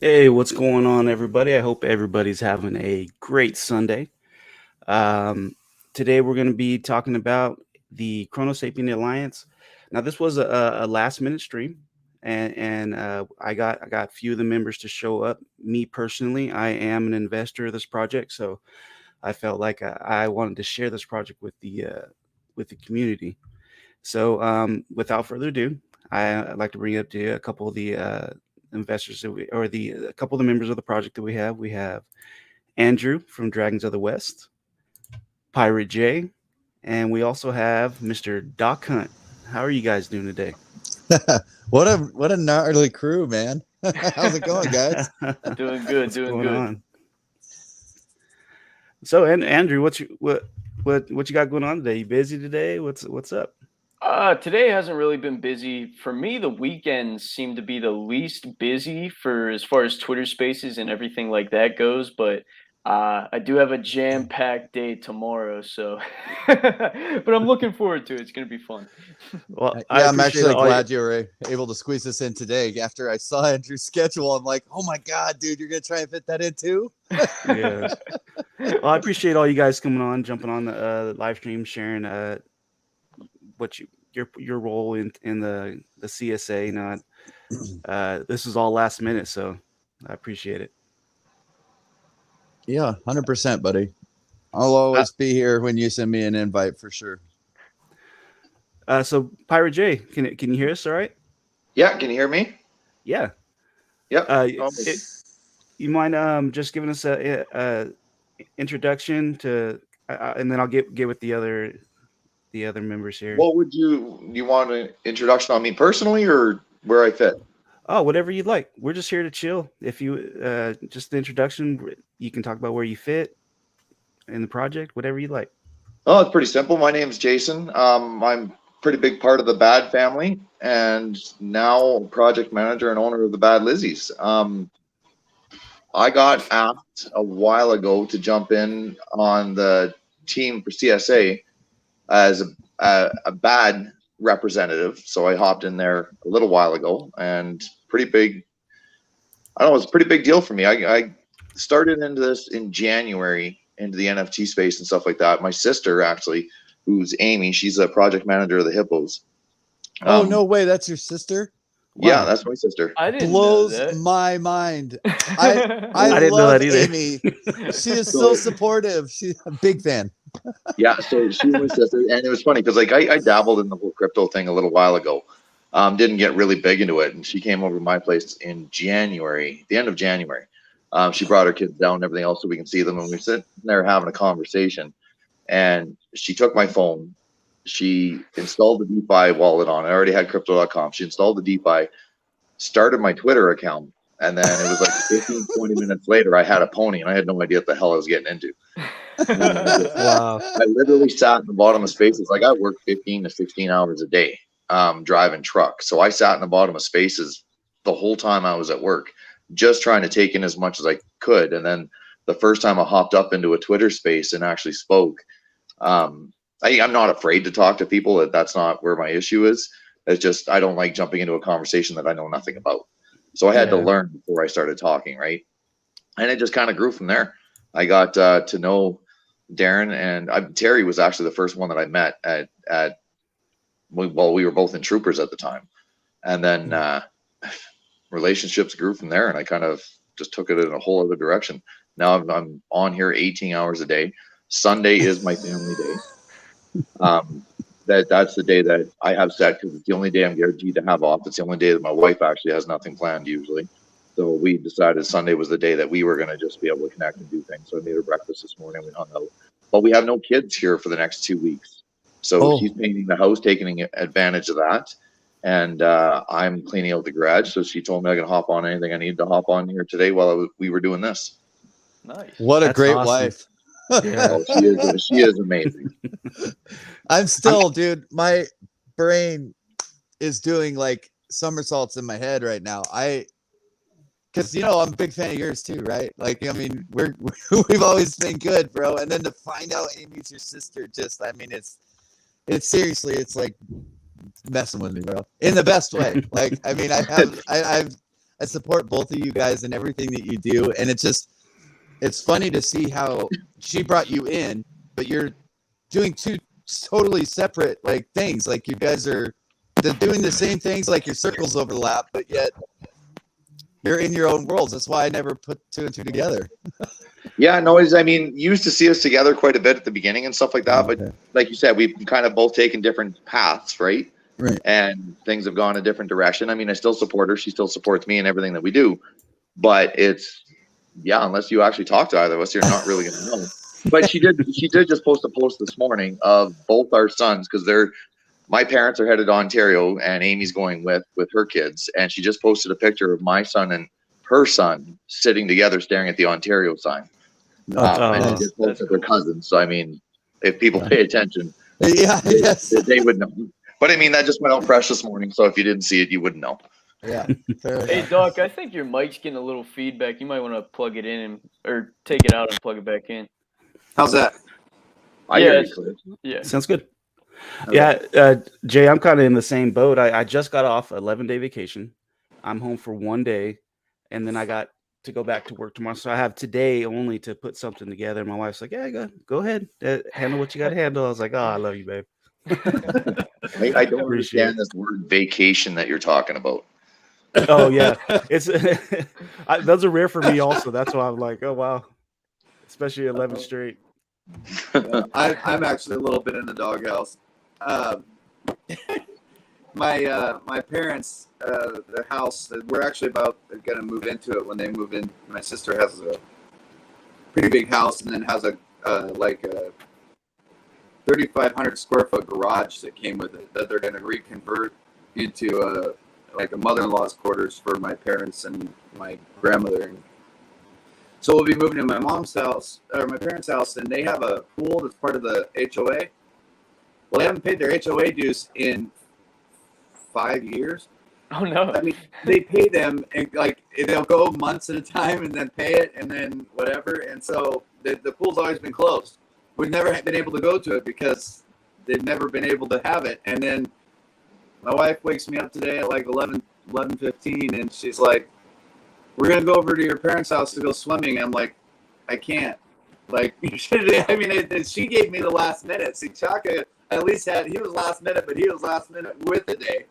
Hey, what's going on, everybody? I hope everybody's having a great Sunday. Um, Today, we're going to be talking about the CronoSapien Alliance. Now, this was a last minute stream, and I got a few of the members to show up. Me personally, I am an investor of this project, so I felt like I wanted to share this project with the community. So, without further ado, I'd like to bring up to you a couple of the investors that we, or the a couple of the members of the project that we have. We have Andrew from Dragons of the West, Pirate J, and we also have Mr. Doc Hunt. How are you guys doing today? What a gnarly crew, man. How's it going, guys? Doing good, What's doing going good. on? So, and Andrew, what you got going on today? You busy today? What's up? Today hasn't really been busy. For me, the weekends seem to be the least busy for as far as Twitter Spaces and everything like that goes, but I do have a jam-packed day tomorrow, so but I'm looking forward to it. It's gonna be fun. Well, I Yeah, I'm appreciate actually all. glad you were able to squeeze this in today. After I saw Andrew's schedule, I'm like, oh my God, dude, you're going to try and fit that in too? Yes. Well, I appreciate all you guys coming on, jumping on the live stream, sharing what your role in the CSA. This is all last minute, so I appreciate it. Yeah, 100%, buddy. I'll Uh, always be here when you send me an invite for sure. so Pirate J, can you hear us? All right? Yeah, can you hear me? Yeah. Yep. Uh, Oh, it, you mind just giving us a introduction to, and then I'll get with the other members here. what would you want an introduction on me personally or where I fit? Oh, whatever you'd like. We're just here to chill. If you just the introduction, you can talk about where you fit in the project, whatever you like. Oh, it's pretty simple. My name's Jason. I'm pretty big part of the Bad family and now project manager and owner of the Bad Lizzies. I got asked a while ago to jump in on the team for CSA as a bad representative. So I hopped in there a little while ago and pretty big. I don't know, it's a pretty big deal for me. I started into this in January into the NFT space and stuff like that. My sister actually, who's Amy, she's a project manager of the Hippos. Oh, no way. That's your sister? Yeah, Wow. that's my sister. I didn't Blows know that. my mind. I I didn't know love that either. Amy. She is so supportive. She's a big fan. Yeah, so she's my sister, and it was funny because like I dabbled in the whole crypto thing a little while ago. Didn't get really big into it, and she came over to my place in January, the end of January. She brought her kids down and everything else so we can see them, and we were sitting there having a conversation. And she took my phone. She installed the DeFi wallet on. I already had crypto.com. She installed the DeFi, started my Twitter account, and then it was like 15, 20 minutes later, I had a pony, and I had no idea what the hell I was getting into. Wow. I literally sat in the bottom of spaces. Like I work 15 to 16 hours a day driving truck. So I sat in the bottom of spaces the whole time I was at work, just trying to take in as much as I could. And then the first time I hopped up into a Twitter space and actually spoke, I'm not afraid to talk to people. That's not where my issue is. It's just I don't like jumping into a conversation that I know nothing about. So I had to learn before I started talking, right? And it just kind of grew from there. I got to know Darren, and Terry was actually the first one that I met at we were both in Troopers at the time, and then relationships grew from there, and I kind of just took it in a whole other direction. Now I'm on here 18 hours a day. Sunday is my family day. That's the day that I have set because it's the only day I'm guaranteed to have off. It's the only day that my wife actually has nothing planned usually. So we decided Sunday was the day that we were going to just be able to connect and do things. So I made her breakfast this morning. We hung out. But we have no kids here for the next 2 weeks. So she's painting the house, taking advantage of that. And I'm cleaning out the garage. So she told me I can hop on anything I need to hop on here today while we were doing this. Nice. What a That's great awesome. wife. Yeah. So she is amazing. I'm still, dude, my brain is doing like somersaults in my head right now. Because I'm a big fan of yours too, right? Like, I mean, we've always been good, bro. And then to find out Amy's your sister, it's seriously, it's like messing with me, bro, in the best way. Like, I mean, I've I support both of you guys and everything that you do. And it's funny to see how she brought you in, but you're doing two totally separate like things. Like you guys are doing the same things, like your circles overlap, but yet you're in your own worlds. That's why I never put two and two together. Yeah, no, I mean, you used to see us together quite a bit at the beginning and stuff like that. Okay. But like you said, we've kind of both taken different paths, right? Right. And things have gone a different direction. I mean, I still support her. She still supports me and everything that we do. But it's, yeah, unless you actually talk to either of us, you're not really going to know. But she did just post a post this morning of both our sons, because my parents are headed to Ontario and Amy's going with her kids. And she just posted a picture of my son and her son sitting together staring at the Ontario sign. And she just posted their cousins. So, I mean, if people pay attention, they would know. But I mean, that just went out fresh this morning. So if you didn't see it, you wouldn't know. Yeah. Hey, Doc, I think your mic's getting a little feedback. You might want to plug it in or take it out and plug it back in. How's that? I hear you clear. Yeah. Sounds good. Okay. Yeah, Jay, I'm kind of in the same boat. I just got off 11-day vacation. I'm home for 1 day, and then I got to go back to work tomorrow. So I have today only to put something together. My wife's like, yeah, go ahead. Handle what you got to handle. I was like, oh, I love you, babe. I don't understand this word vacation that you're talking about. Oh, yeah. It's those are rare for me also. That's why I'm like, oh, wow. Especially 11 straight. I'm actually a little bit in the doghouse. My parents, their house, we're actually about going to move into it when they move in. My sister has a pretty big house and then has a 3,500 square foot garage that came with it that they're going to reconvert into a mother-in-law's quarters for my parents and my grandmother. And so we'll be moving to my mom's house or my parents' house, and they have a pool that's part of the HOA. Well, they haven't paid their HOA dues in 5 years. Oh no! I mean, they pay them and they'll go months at a time and then pay it and then whatever. And so the pool's always been closed. We've never been able to go to it because they've never been able to have it. And then my wife wakes me up today at like 11:15, and she's like, "We're gonna go over to your parents' house to go swimming." I'm like, "I can't." Like, I mean, she gave me the last minute. See, Chaka at least he was last minute, but he was last minute with the day.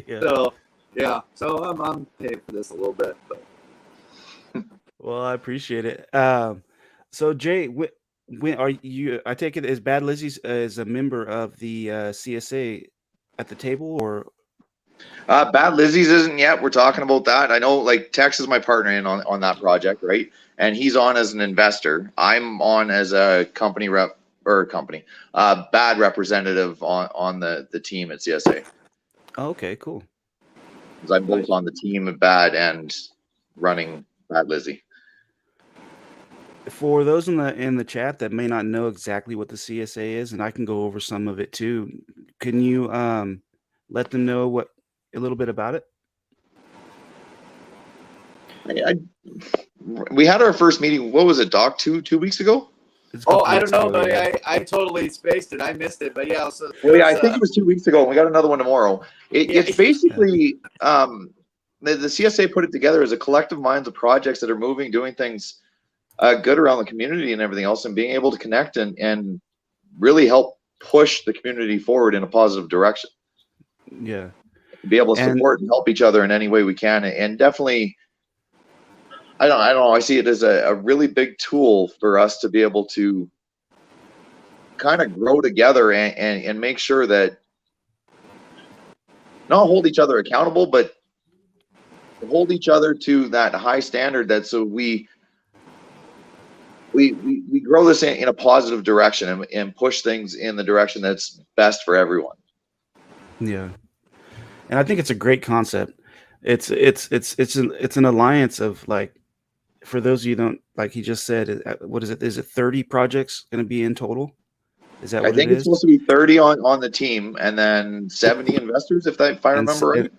Yeah. So, yeah. So I'm paying for this a little bit, but. Well, I appreciate it. So Jay, when are you? I take it as Bad Lizzie's as a member of the CSA at the table, or Bad Lizzie's isn't yet. We're talking about that. I know, like, Tex is my partner in on that project, right? And he's on as an investor. I'm on as a company rep or bad representative on the team at CSA. oh, okay, cool. Because I'm both on the team of Bad and running Bad Lizzie. For those in the chat that may not know exactly what the CSA is, and I can go over some of it too, can you let them know a little bit about it? We had our first meeting. What was it, Doc? Two weeks ago? Oh, I don't know, buddy. I totally spaced it. I missed it, but yeah. So I think it was 2 weeks ago. And we got another one tomorrow. It's basically the CSA put it together as a collective minds of projects that are moving, doing things good around the community and everything else, and being able to connect and really help push the community forward in a positive direction. Yeah. Be able to support and help each other in any way we can, and definitely. I don't know. I see it as a really big tool for us to be able to kind of grow together and make sure that not hold each other accountable, but hold each other to that high standard that so we grow this in a positive direction and push things in the direction that's best for everyone. Yeah. And I think it's a great concept. It's an alliance of, like, for those of you who don't, like he just said, what is it? Is it 30 projects going to be in total? Is that what I think it's supposed to be 30 on the team, and then 70 investors, if I remember right.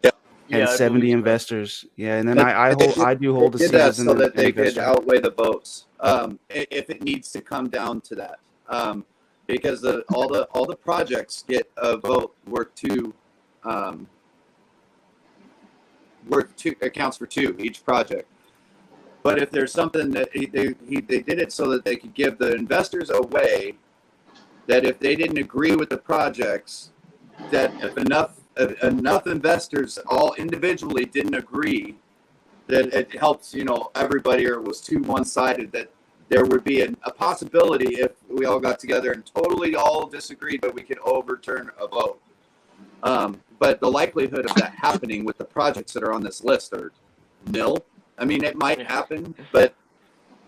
And 70 investors. Yeah, and then I do hold the that season so that they investor. could outweigh the votes. If it needs to come down to that, because all the projects get a vote worth to accounts for 2 each project. But if there's something that they did it so that they could give the investors a way that if they didn't agree with the projects, that if enough investors all individually didn't agree, that it helps, everybody, or was too one-sided, that there would be a possibility if we all got together and totally all disagreed, but we could overturn a vote. But the likelihood of that happening with the projects that are on this list are nil. I mean, it might happen, but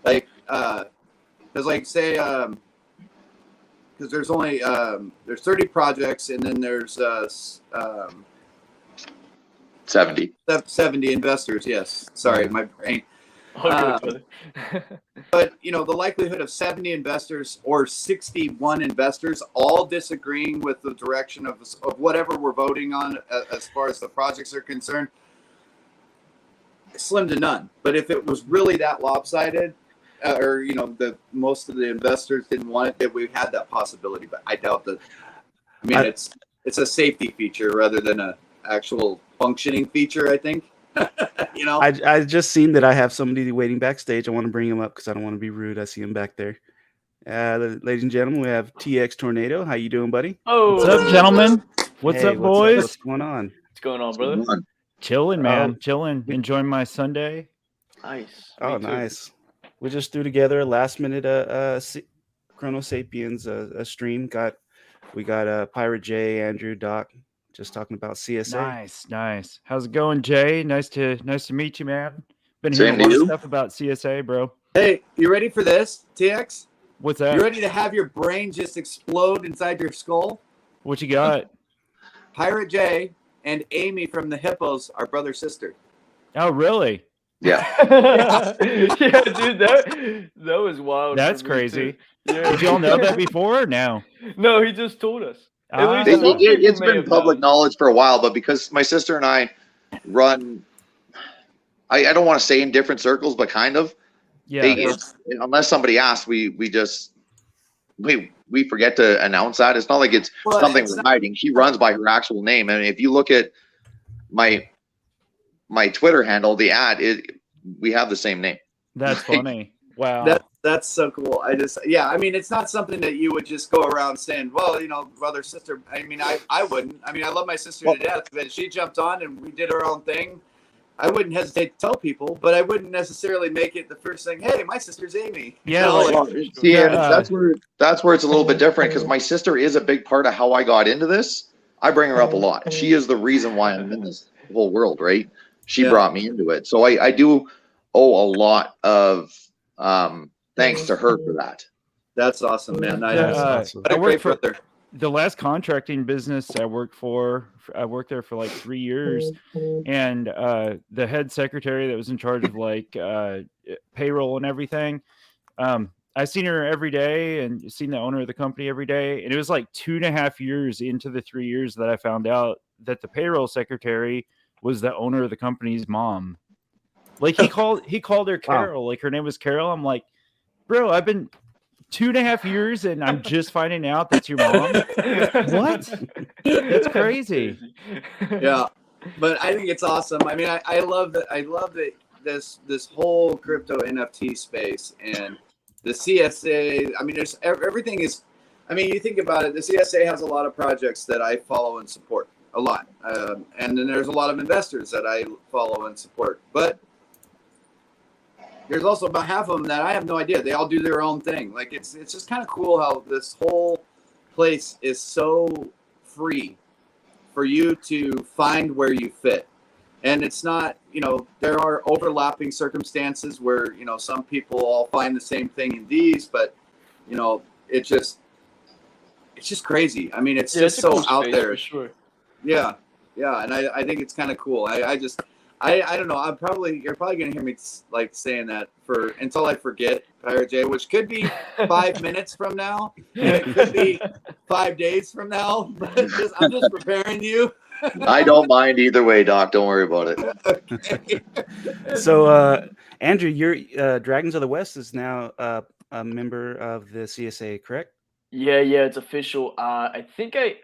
because say, because there's only there's 30 projects, and then there's 70 investors. Yes, sorry, my brain. But the likelihood of 70 investors or 61 investors all disagreeing with the direction of whatever we're voting on as far as the projects are concerned, slim to none. But if it was really that lopsided, or the most of the investors didn't want it, that we had that possibility. But I doubt that. I mean, it's a safety feature rather than a actual functioning feature, I think. I just seen that I have somebody waiting backstage. I want to bring him up because I don't want to be rude. I see him back there. Ladies and gentlemen, we have TX Tornado. How you doing, buddy? Oh, what's up, gentlemen? What's up, boys? What's going on? What's going on, brother? Chilling, man. Chilling. Enjoying my Sunday. Nice. Oh, nice. We just threw together a last minute CronoSapiens stream. We got Pirate J, Andrew, Doc, just talking about CSA. Nice. How's it going, Jay? Nice to meet you, man. Been hearing a lot of stuff about CSA, bro. Hey, you ready for this, TX? What's that? You ready to have your brain just explode inside your skull? What you got? Pirate J and Amy from the Hippos are brother sister. Oh, really? Yeah. Yeah, dude, that was wild. That's crazy. Yeah. Did y'all know that before or no? No, he just told us. At least it's been public knowledge for a while, but because my sister and I run, I don't want to say in different circles, but kind of. Yeah. Unless somebody asks, we forget to announce that. It's not like it's something we're hiding. She runs by her actual name, and if you look at my Twitter handle, the ad, we have the same name. That's funny. Wow. That's so cool. I mean, it's not something that you would just go around saying, well, brother, sister. I mean, I wouldn't. I mean, I love my sister to death, but she jumped on and we did our own thing. I wouldn't hesitate to tell people, but I wouldn't necessarily make it the first thing. Hey, my sister's Amy. Yeah. That's where it's a little bit different, because my sister is a big part of how I got into this. I bring her up a lot. She is the reason why I'm in this whole world, right? She brought me into it. So I do owe a lot of thanks to her for that. That's awesome, man. Awesome. I worked for the last contracting business I worked for. I worked there for like 3 years, and the head secretary that was in charge of like payroll and everything, I seen her every day and seen the owner of the company every day. And it was like 2.5 years into the 3 years that I found out that the payroll secretary was the owner of the company's mom. Like he called her Carol. Wow. Like her name was Carol. I'm like, bro, I've been 2.5 years and I'm just finding out that's your mom. What? That's crazy. Yeah, but I think it's awesome. I mean, I love that. I love that this whole crypto NFT space and the CSA. I mean, there's everything is. I mean, you think about it. The CSA has a lot of projects that I follow and support a lot, and then there's a lot of investors that I follow and support. But there's also about half of them that I have no idea. They all do their own thing. Like it's just kind of cool how this whole place is so free for you to find where you fit. And it's not, there are overlapping circumstances where, some people all find the same thing in these, but, it's just crazy. I mean, it's just so out there. For sure. Yeah. Yeah. And I think it's kind of cool. I don't know. You're probably going to hear me like saying that until I forget, Pirate J, which could be 5 minutes from now. And it could be 5 days from now. But I'm just preparing you. I don't mind either way, Doc. Don't worry about it. Okay. So, Andrew, your Dragons of the West is now a member of the CSA, correct? Yeah, it's official. I think I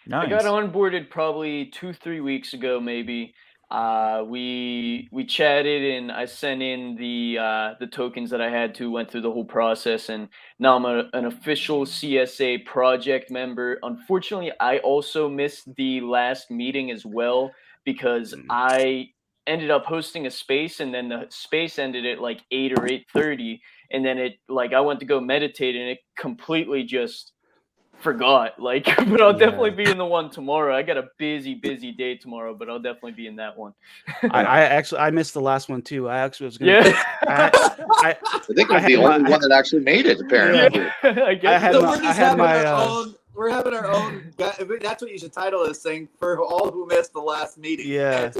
got onboarded probably 2-3 weeks ago, maybe. We chatted, and I sent in the tokens that I had to. Went through the whole process, and now I'm an official CSA project member. Unfortunately, I also missed the last meeting as well because I ended up hosting a space, and then the space ended at like 8 or 8:30, and then it like I went to go meditate, and it completely just forgot. Like, but I'll definitely be in the one tomorrow. I got a busy day tomorrow, but I'll definitely be in that one. I actually missed the last one too. I actually was gonna. Yeah. I think I'm the only one that actually made it. Apparently, I guess we're having our own. That's what you should title this thing for all who missed the last meeting. Yeah.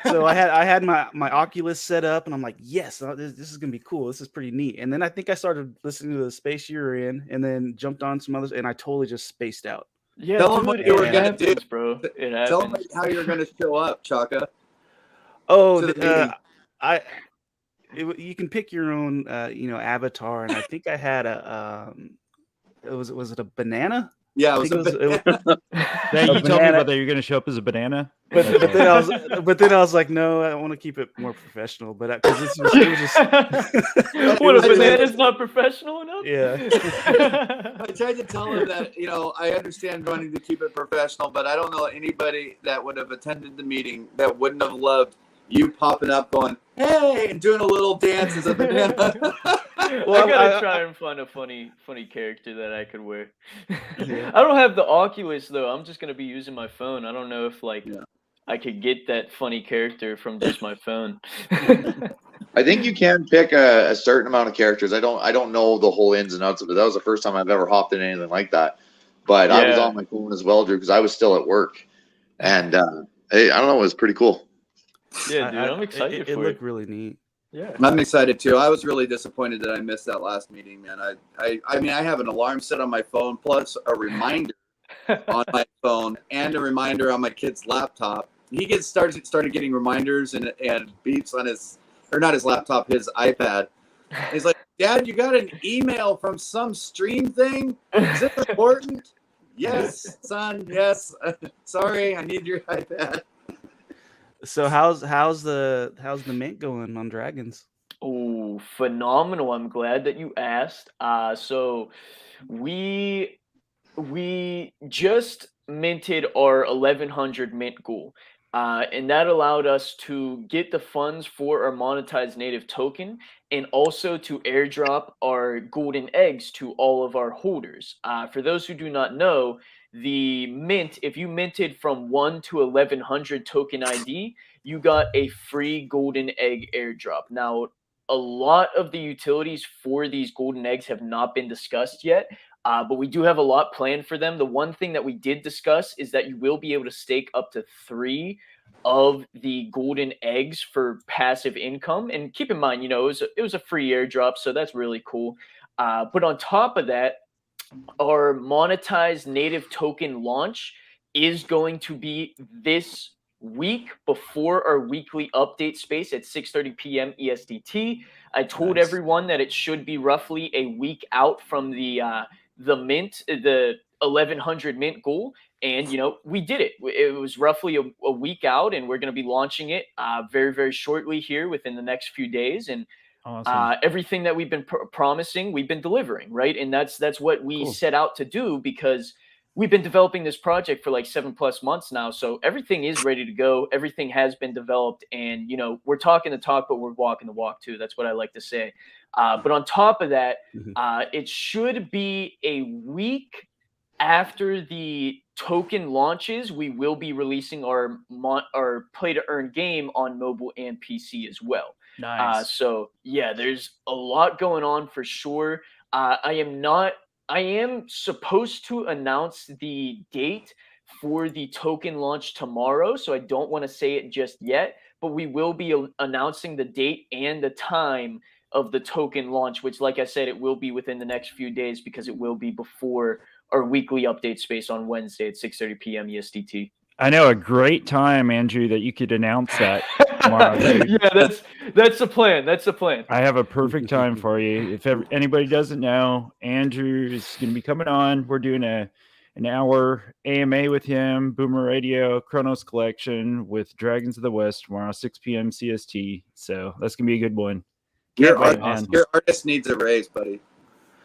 So I had my Oculus set up, and I'm like, yes, this is gonna be cool. This is pretty neat. And then I think I started listening to the space you were in, and then jumped on some others, and I totally just spaced out. Yeah, tell them what you were gonna do, bro. It happens. Tell them how you're gonna show up, Chaka. Oh, you can pick your own, avatar, and I think I had a was it a banana? Yeah, it was you told me about that you're going to show up as a banana. But then I was like, no, I want to keep it more professional. But because it was just what, a banana's not professional enough? Yeah. I tried to tell him that I understand wanting to keep it professional, but I don't know anybody that would have attended the meeting that wouldn't have loved you popping up, going, "Hey," and doing a little dance as a banana. Well, I gotta try and find a funny character that I could wear. Yeah. I don't have the Oculus though. I'm just gonna be using my phone. I don't know if I could get that funny character from just my phone. I think you can pick a certain amount of characters. I don't know the whole ins and outs of it. That was the first time I've ever hopped in anything like that. But I was on my phone as well, Drew, because I was still at work, and I don't know, it was pretty cool. Yeah, dude, I'm excited for it. It looked really neat. Yeah, I'm excited too. I was really disappointed that I missed that last meeting, man. I mean, I have an alarm set on my phone, plus a reminder on my phone, and a reminder on my kid's laptop. He started getting reminders and beeps on his laptop, his iPad. He's like, "Dad, you got an email from some stream thing? Is it important?" "Yes, son. Yes. Sorry, I need your iPad." So how's the mint going on Dragons? Oh, phenomenal. I'm glad that you asked. So we just minted our 1100 mint goal. And that allowed us to get the funds for our monetized native token, and also to airdrop our golden eggs to all of our holders. For those who do not know, the mint, if you minted from 1 to 1100 token ID, you got a free golden egg airdrop. Now, a lot of the utilities for these golden eggs have not been discussed yet, but we do have a lot planned for them. The one thing that we did discuss is that you will be able to stake up to 3 of the golden eggs for passive income. And keep in mind, it was a free airdrop, so that's really cool. But on top of that, our monetized native token launch is going to be this week before our weekly update space at 6:30 p.m. ESDT. I told everyone that it should be roughly a week out from the mint, the 1100 mint goal, and we did it. It was roughly a week out, and we're going to be launching it very, very shortly here within the next few days. And awesome. Everything that we've been promising, we've been delivering, right? And that's what we set out to do, because we've been developing this project for like 7+ months now. So everything is ready to go. Everything has been developed, and we're talking the talk, but we're walking the walk too. That's what I like to say. But on top of that, it should be a week after the token launches. We will be releasing our play to earn game on mobile and PC as well. Nice. So yeah, there's a lot going on for sure. I am supposed to announce the date for the token launch tomorrow, so I don't want to say it just yet, but we will be announcing the date and the time of the token launch, which, like I said, it will be within the next few days, because it will be before our weekly update space on Wednesday at 6:30 p.m. ESDT. I know a great time, Andrew, that you could announce that tomorrow. Yeah, that's the plan. That's the plan. I have a perfect time for you. If anybody doesn't know, Andrew is going to be coming on. We're doing an hour AMA with him, Boomer Radio, Kronos Collection with Dragons of the West tomorrow, 6 p.m. CST. So that's going to be a good one. Your Can't wait, man. your artist needs a raise, buddy.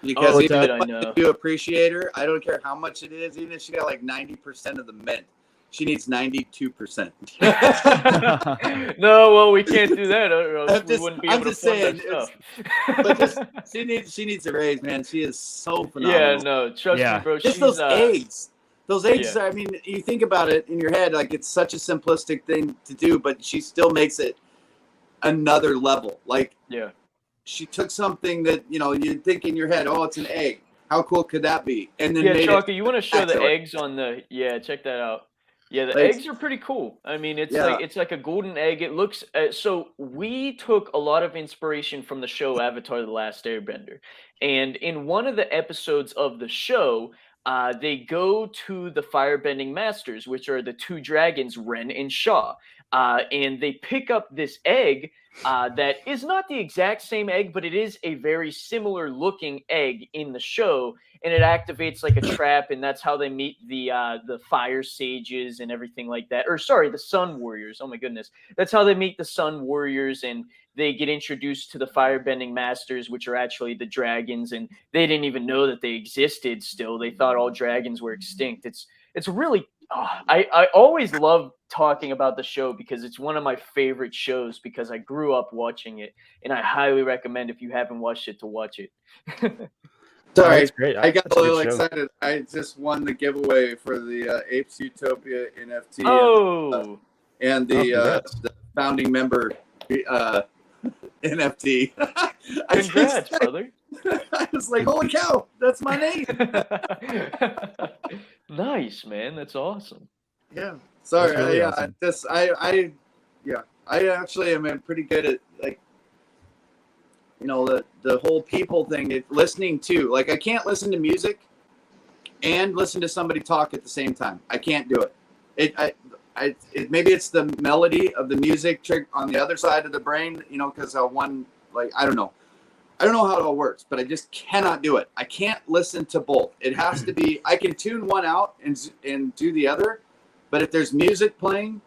Because Oh, even dude, though I know. do appreciate her, I don't care how much it is, even if she got like 90% of the mint. She needs 92%. No, well, we can't do that. Or else we just- wouldn't be I'm able to just fund saying, our stuff. But just she needs a raise, man. She is so phenomenal. Yeah, no, trust Yeah. me, bro. Just She's those eggs. Those eggs, yeah. I mean, you think about it in your head, like it's such a simplistic thing to do, but she still makes it another level. Like, yeah. she took something that, you know, you'd think in your head, oh, it's an egg. How cool could that be? And then Yeah, made Chalky, you want to show the excellent. eggs on the check that out. Yeah, the Like- eggs are pretty cool. I mean, it's Yeah. like a golden egg. It looks so we took a lot of inspiration from the show Avatar: The Last Airbender. And in one of the episodes of the show, they go to the firebending masters, which are the two dragons, Ren and Shaw. And they pick up this egg that is not the exact same egg, but it is a very similar looking egg in the show, and it activates like a trap, and that's how they meet the fire sages and everything like that. Or sorry, the sun warriors. Oh my goodness, that's how they meet the sun warriors, and they get introduced to the firebending masters, which are actually the dragons, and they didn't even know that they existed. Still, they thought all dragons were extinct. It's really I always love talking about the show because it's one of my favorite shows because I grew up watching it, and I highly recommend if you haven't watched it to watch it. Sorry, That's great. I got That's a a good little show. excited. I just won the giveaway for the Apes Utopia NFT Oh, and Oh, the congrats. founding member NFT. congrats, brother. I was like, holy cow, that's my name. Nice, man. That's awesome. Yeah. Sorry. That's really I actually am pretty good at, like, you know, the whole people thing. Listening to, like, I can't listen to music and listen to somebody talk at the same time. I can't do it. Maybe it's the melody of the music trick on the other side of the brain, you know, because one, like, I don't know how it all works, but I just cannot do it. I can't listen to both. It has to be, I can tune one out and do the other, but if there's music playing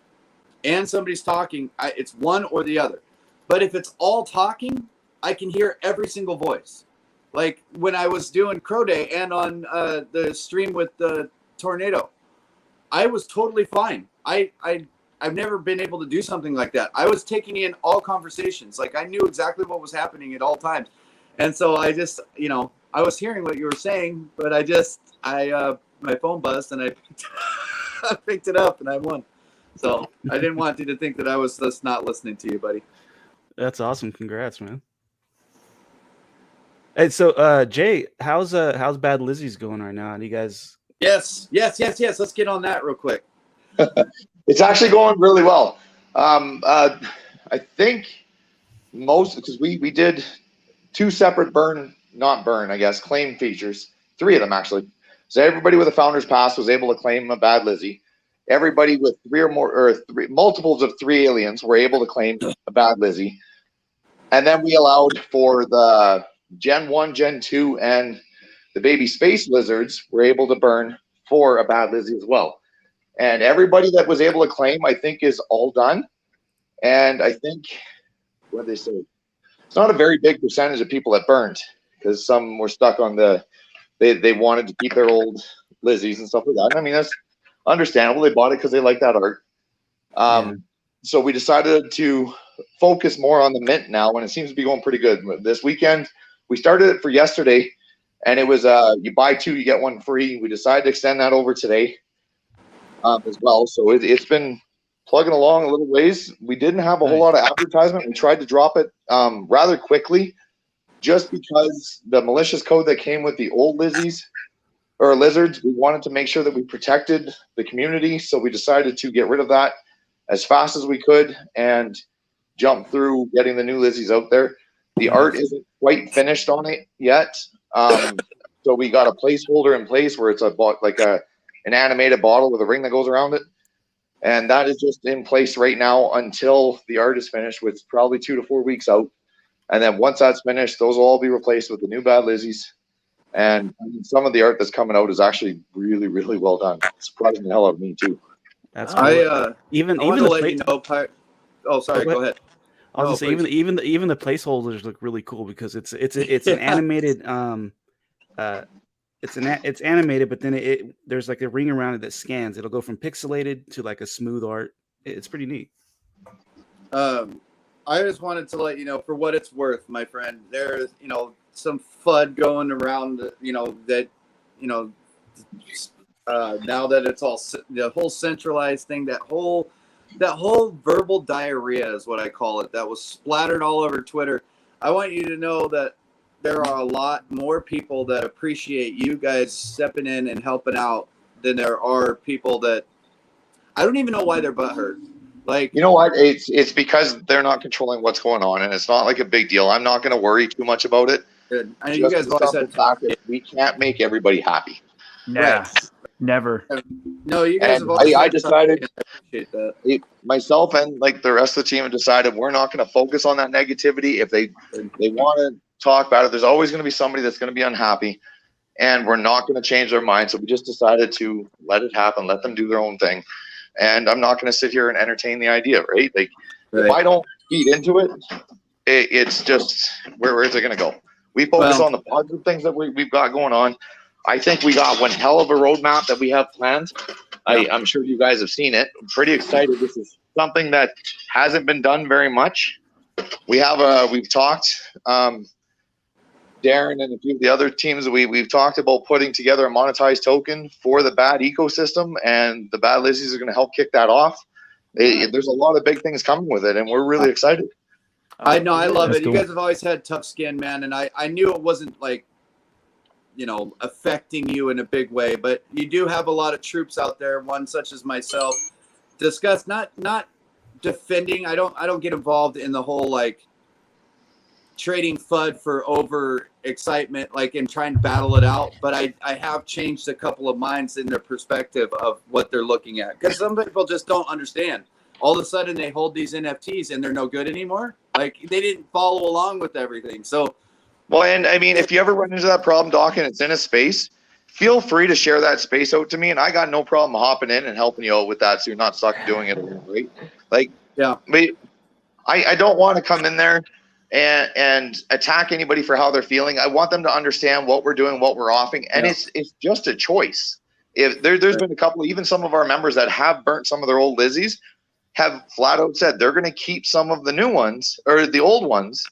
and somebody's talking, it's one or the other. But if it's all talking, I can hear every single voice. Like when I was doing Crow Day and on the stream with the Tornado, I was totally fine. I've never been able to do something like that. I was taking in all conversations. Like I knew exactly what was happening at all times. And so I just, you know, I was hearing what you were saying, but my phone buzzed and I picked it up and I won. So I didn't want you to think that I was just not listening to you, buddy. That's awesome. Congrats, man. Hey, so Jay, how's Bad Lizzie's going right now? Do you guys? Yes. Let's get on that real quick. It's actually going really well. I think because we did 2 separate claim features, 3 of them actually. So everybody with a founder's pass was able to claim a Bad Lizzie. Everybody with 3 or more, or multiples of 3 aliens were able to claim a Bad Lizzie. And then we allowed for the Gen 1, Gen 2, and the baby space lizards were able to burn for a Bad Lizzie as well. And everybody that was able to claim, I think, is all done. And I think, what did they say? It's not a very big percentage of people that burned because some were stuck on they wanted to keep their old Lizzies and stuff like that. And I mean, that's understandable. They bought it because they like that art. So we decided to focus more on the mint now, and it seems to be going pretty good. This weekend, we started it for yesterday, and it was you buy 2, you get 1 free. We decided to extend that over today as well. So it's been plugging along a little ways. We didn't have a whole lot of advertisement. We tried to drop it rather quickly just because the malicious code that came with the old Lizzies or lizards, we wanted to make sure that we protected the community. So we decided to get rid of that as fast as we could and jump through getting the new Lizzies out there. The art isn't quite finished on it yet. So we got a placeholder in place where it's an animated bottle with a ring that goes around it. And that is just in place right now until the art is finished, which is probably 2 to 4 weeks out. And then once that's finished, those will all be replaced with the new Bad Lizzies. And I mean, some of the art that's coming out is actually really, really well done. Surprising the hell out of me too. That's cool. I even want the to let you know. Oh, sorry. Go ahead. I was No, gonna say please. even the placeholders look really cool because it's an animated it's animated, but then there's like a ring around it that scans. It'll go from pixelated to like a smooth art. It's pretty neat. I just wanted to let you know, for what it's worth, my friend, there's, some FUD going around, that, now that it's all the whole centralized thing, that whole verbal diarrhea is what I call it, that was splattered all over Twitter. I want you to know that there are a lot more people that appreciate you guys stepping in and helping out than there are people that I don't even know why they're butthurt. Like, you know what? It's because they're not controlling what's going on, and it's not like a big deal. I'm not going to worry too much about it. I know you guys always said we can't make everybody happy. Nah, right. Never. No, you guys And have always I decided, I appreciate that. myself and like the rest of the team have decided we're not going to focus on that negativity. If they want to talk about it, there's always going to be somebody that's going to be unhappy, and we're not going to change their mind. So we just decided to let it happen, let them do their own thing. And I'm not going to sit here and entertain the idea, right? Like, if I don't feed into it, it's just, where is it going to go? We focus on the positive things that we've got going on. I think we got one hell of a roadmap that we have planned. I'm sure you guys have seen it. I'm pretty excited. This is something that hasn't been done very much. We've talked, Darren and a few of the other teams, we've talked about putting together a monetized token for the BAD ecosystem, and the BAD Lizzies are going to help kick that off. There's a lot of big things coming with it, and we're really excited. I know, I love it. Cool. You guys have always had tough skin, man, and I knew it wasn't like, affecting you in a big way, but you do have a lot of troops out there, one such as myself, discuss not defending. I don't get involved in the whole like trading FUD for over excitement, like, and trying to battle it out. But I have changed a couple of minds in their perspective of what they're looking at, because some people just don't understand. All of a sudden they hold these NFTs and they're no good anymore. Like, they didn't follow along with everything. So, well, and I mean, if you ever run into that problem, Doc, and it's in a space, feel free to share that space out to me, and I got no problem hopping in and helping you out with that, so you're not stuck doing it alone, right? Like, yeah, I don't want to come in there and attack anybody for how they're feeling. I want them to understand what we're doing, what we're offering, and it's just a choice. If there's been a couple, even some of our members that have burnt some of their old Lizzies have flat out said they're going to keep some of the new ones or the old ones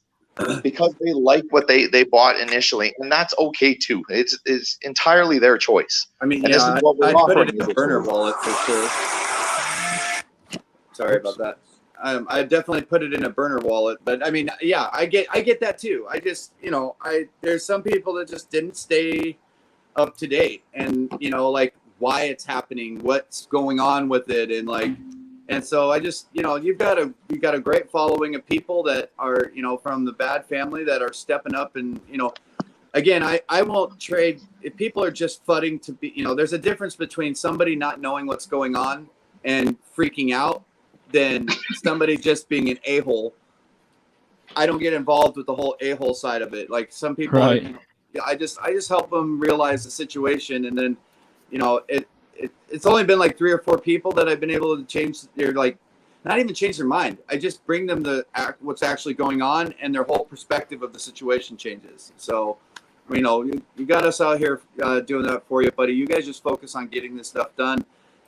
because they like what they bought initially, and that's okay too. It's entirely their choice. I mean, and this is what we're I'd put offering it in a burner wallet for sure. Sorry about that. I definitely put it in a burner wallet, but I mean, yeah, I get that too. I just, there's some people that just didn't stay up to date, and like why it's happening, what's going on with it, and like, and so I just, you've got a great following of people that are, from the BAD family that are stepping up, and again, I won't trade if people are just fudding to be, there's a difference between somebody not knowing what's going on and freaking out than somebody just being an a-hole. I don't get involved with the whole a-hole side of it. Like, some people, right. I just help them realize the situation, and then, it's only been like 3 or 4 people that I've been able to change their, like, not even change their mind. I just bring them what's actually going on, and their whole perspective of the situation changes. So, you got us out here doing that for you, buddy. You guys just focus on getting this stuff done.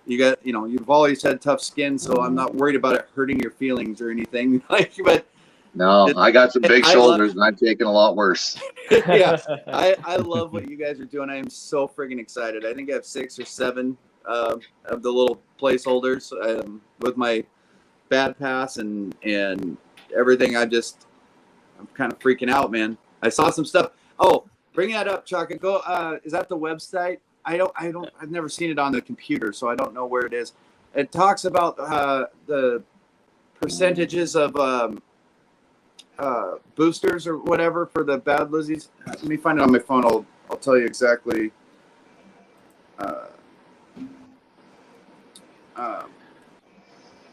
You've always had tough skin, so I'm not worried about it hurting your feelings or anything. But no, I got some big shoulders, and I've taken a lot worse. Yeah, I love what you guys are doing. I am so friggin' excited. I think I have 6 or 7 of the little placeholders with my BAD pass and everything. I'm kind of freaking out, man. I saw some stuff. Oh, bring that up, Chuck. Go. Is that the website? I've never seen it on the computer, so I don't know where it is. It talks about the percentages of boosters or whatever for the BAD Lizzies. Let me find it on my phone. I'll tell you exactly.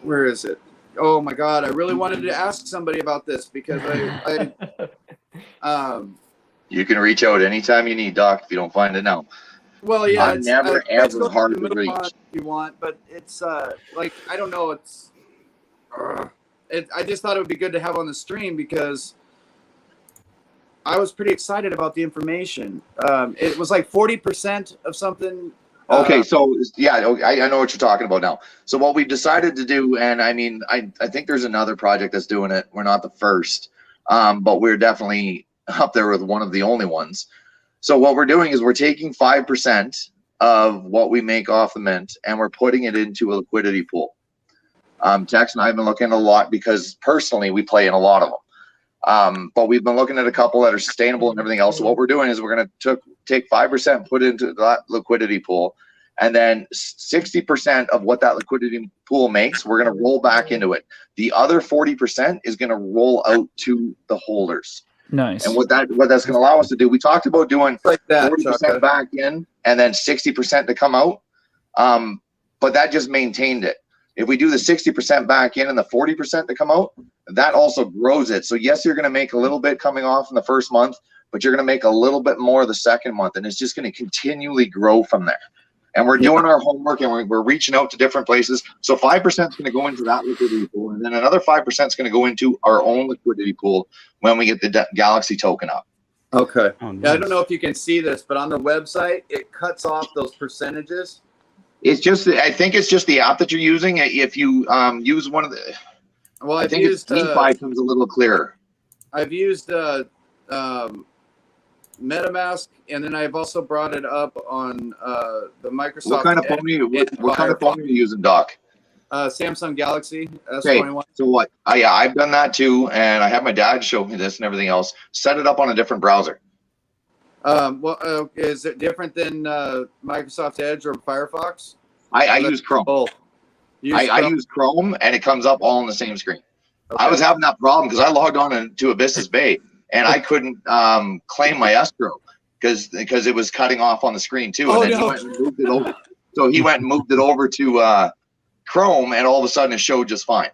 Where is it? Oh my God! I really wanted to ask somebody about this because You can reach out anytime you need, Doc, if you don't find it now. Well, yeah, I'm never ever hard to reach. If you want, but it's like I don't know. I just thought it would be good to have on the stream because I was pretty excited about the information. It was like 40% of something. Okay, so yeah, I know what you're talking about now. So what we've decided to do, and I mean, I think there's another project that's doing it. We're not the first, but we're definitely up there with one of the only ones. So what we're doing is we're taking 5% of what we make off the mint and we're putting it into a liquidity pool. Tex and I have been looking at a lot because personally we play in a lot of them. But we've been looking at a couple that are sustainable and everything else. So what we're doing is we're going to take 5%, put it into that liquidity pool, and then 60% of what that liquidity pool makes, we're going to roll back into it. The other 40% is going to roll out to the holders. Nice. And what that's going to allow us to do, we talked about doing like that, 40% back in and then 60% to come out. But that just maintained it. If we do the 60% back in and the 40% to come out, that also grows it. So yes, you're going to make a little bit coming off in the first month, but you're going to make a little bit more the second month, and it's just going to continually grow from there. And we're doing our homework, and we're reaching out to different places. So 5% is going to go into that liquidity pool, and then another 5% is going to go into our own liquidity pool when we get the Galaxy token up. Okay. Oh, nice. Yeah, I don't know if you can see this, but on the website, it cuts off those percentages. It's just, I think it's just the app that you're using. If you use one of the, Well, I think it's DeFi comes a little clearer. I've used MetaMask, and then I've also brought it up on the Microsoft. What kind of phone are you? What kind of phone are you using, Doc? Samsung Galaxy Okay, S21. so what? Yeah, I've done that too, and I have my dad show me this and everything else. Set it up on a different browser. Is it different than Microsoft Edge or Firefox? I use Chrome. Both. I use Chrome, and it comes up all on the same screen. Okay. I was having that problem because I logged on to Abyssus Bay, and I couldn't claim my escrow because it was cutting off on the screen too. And then he went and moved it over. So he went and moved it over to Chrome, and all of a sudden it showed just fine.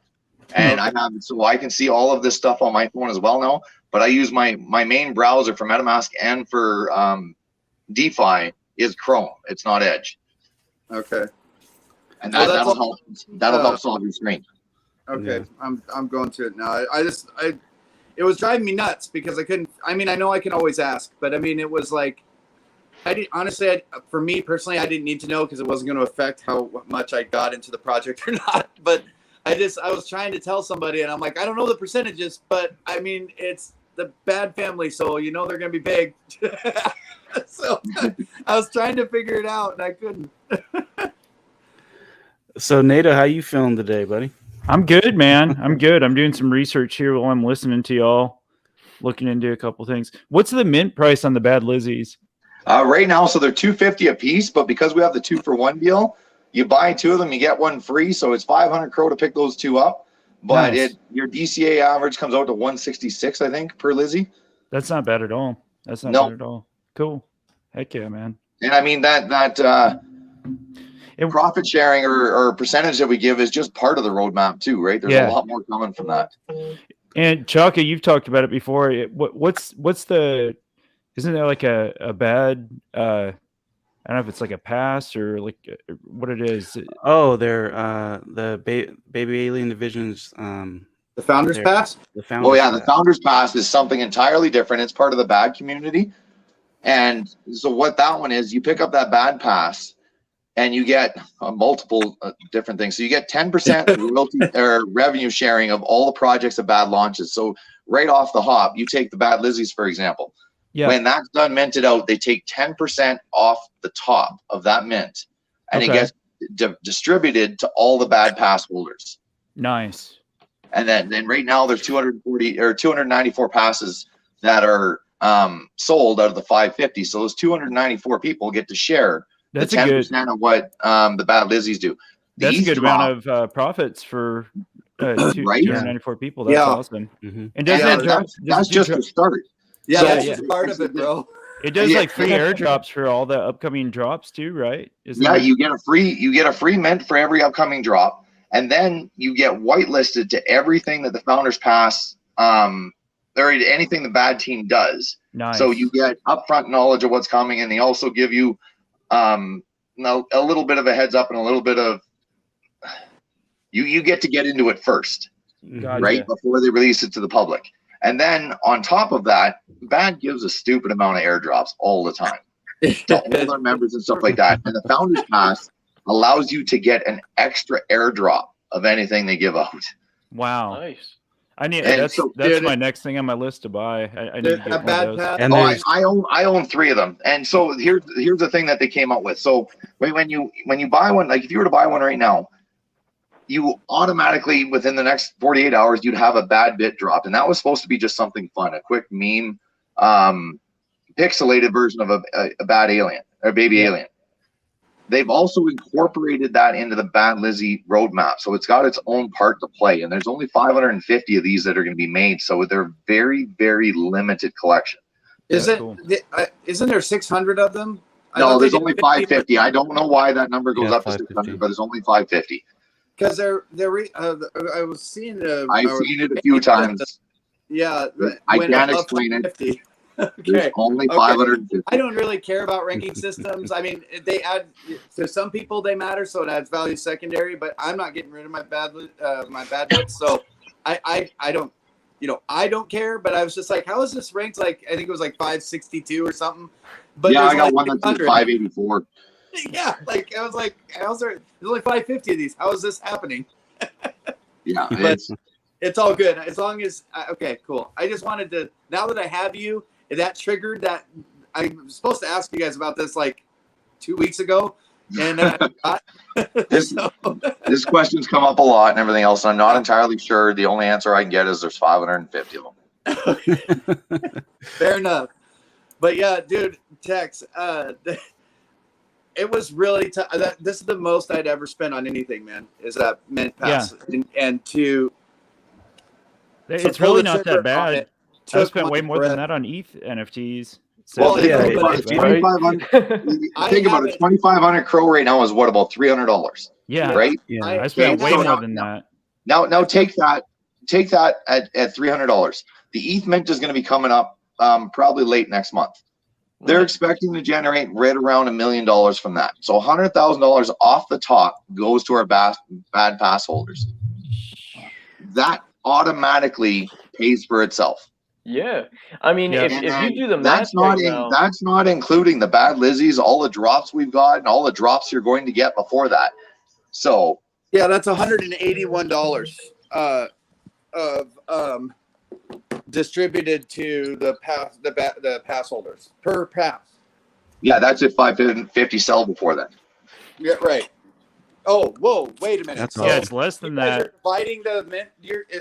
And so I can see all of this stuff on my phone as well now. But I use my main browser for MetaMask and for DeFi is Chrome. It's not Edge. Okay. And that'll help solve your screen. Okay, yeah. I'm going to it now. It was driving me nuts because I couldn't. I mean, I know I can always ask, but I mean, it was like, for me personally, I didn't need to know because it wasn't going to affect how much I got into the project or not. But I was trying to tell somebody, and I'm like, I don't know the percentages, but I mean, it's the bad family, so you know they're going to be big. So I was trying to figure it out, and I couldn't. So, Nato, how you feeling today, buddy? I'm good, man. I'm good. I'm doing some research here while I'm listening to y'all, looking into a couple things. What's the mint price on the Bad Lizzies? Right now, so they're $250 a piece, but because we have the 2-for-1 deal, you buy two of them, you get one free. So it's 500 Crow to pick those two up. But nice. Your DCA average comes out to 166, I think, per Lizzie. That's not bad at all. That's not bad at all. Cool. Heck yeah, man. And I mean that profit sharing or percentage that we give is just part of the roadmap too, right? There's a lot more coming from that. And Chaka, you've talked about it before. What's the? Isn't there like a bad? I don't know if it's like a pass or like what it is. Oh, they're the Baby Alien Division's the Founders Pass. The Founders. Oh yeah, the Founders Pass is something entirely different. It's part of the bad community, and so what that one is, you pick up that bad pass. And you get multiple different things. So you get 10% royalty or revenue sharing of all the projects of bad launches. So right off the hop, you take the Bad Lizzies, for example. Yeah. When that's done minted out, they take 10% off the top of that mint. And it gets distributed to all the bad pass holders. Nice. And then right now there's 240 or 294 passes that are sold out of the 550. So those 294 people get to share that's the 10% of what the Bad Lizzies do. That's a good amount of profits for 294 people. That's awesome. Mm-hmm. And that's just the start. Yeah, that's just part of it, bro. It does like free airdrops for all the upcoming drops too, right? You get a free mint for every upcoming drop, and then you get whitelisted to everything that the Founders Pass or anything the bad team does. Nice. So you get upfront knowledge of what's coming, and they also give you a little bit of a heads up and a little bit of you get to get into it first, Gotcha. right, before they release it to the public. And then on top of that, BAD gives a stupid amount of airdrops all the time to all their members and stuff like that. And the Founders Pass allows you to get an extra airdrop of anything they give out. Wow. Nice. I need And that's so, that's my next thing on my list to buy. I need to get one of those. And I own 3 of them. And so here's the thing that they came up with. So when you buy one, like if you were to buy one right now, you automatically within the next 48 hours you'd have a bad bit dropped, and that was supposed to be just something fun, a quick meme, pixelated version of a bad alien or baby alien. They've also incorporated that into the Bad Lizzie roadmap, so it's got its own part to play. And there's only 550 of these that are going to be made, so they're very, very limited collection. Isn't there 600 of them? No, there's only 550. I don't know why that number goes up to 600, but there's only 550. Because I was seeing I've seen it a few times. Yeah, I can't explain it. Okay. There's only 550. I don't really care about ranking systems. I mean, they add to some people they matter, so it adds value secondary. But I'm not getting rid of my bad bits, so I don't, I don't care. But I was just like, how is this ranked? Like, I think it was like 562 or something. But yeah, I got like one that's 584. Yeah, like I was like, there's only 550 of these. How is this happening? Yeah, it's all good as long as okay, cool. I just wanted to, now that I have you, that triggered that. I was supposed to ask you guys about this like 2 weeks ago, and this question's come up a lot and everything else. And I'm not entirely sure. The only answer I can get is there's 550 of them. Fair enough. But yeah, dude, Tex, it was really tough. This is the most I'd ever spent on anything, man. Is that Mint Pass, and to. It's really not that bad. I spent way more than that on ETH NFTs. So Well, it's 2,500. Think about it. 2,500 Crow right now is what, about $300? Yeah, right. Yeah, I spent way more than that. Now take that at $300. The ETH Mint is going to be coming up probably late next month. They're expecting to generate right around $1 million from that. So $100,000 off the top goes to our bad pass holders. That automatically pays for itself. Yeah, I mean, if you do the math, that's not including the Bad Lizzies, all the drops we've got, and all the drops you're going to get before that. So yeah, that's $181 of distributed to the pass holders per pass. Yeah, that's if 550 sell before then. Yeah, right. Oh, whoa! Wait a minute. It's less than that. Dividing the mint.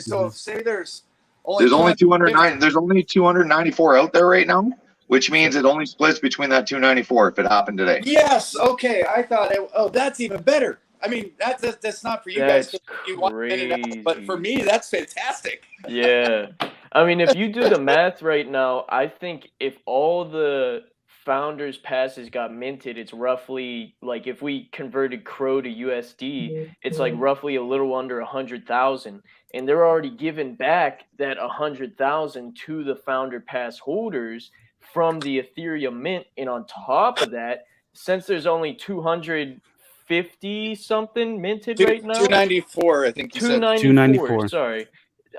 So say there's only 209. There's only 294 out there right now, which means it only splits between that 294 if it happened today. Yes. Okay. I thought. That's even better. I mean, that's not for you guys. You want it out, but for me, that's fantastic. Yeah. I mean, if you do the math right now, I think if all the Founders Passes got minted, it's roughly like, if we converted Crow to USD, it's like roughly a little under 100,000, and they're already giving back that 100,000 to the Founder Pass holders from the Ethereum mint. And on top of that, since there's only 250 something minted right now, 294, I think. 294. Sorry,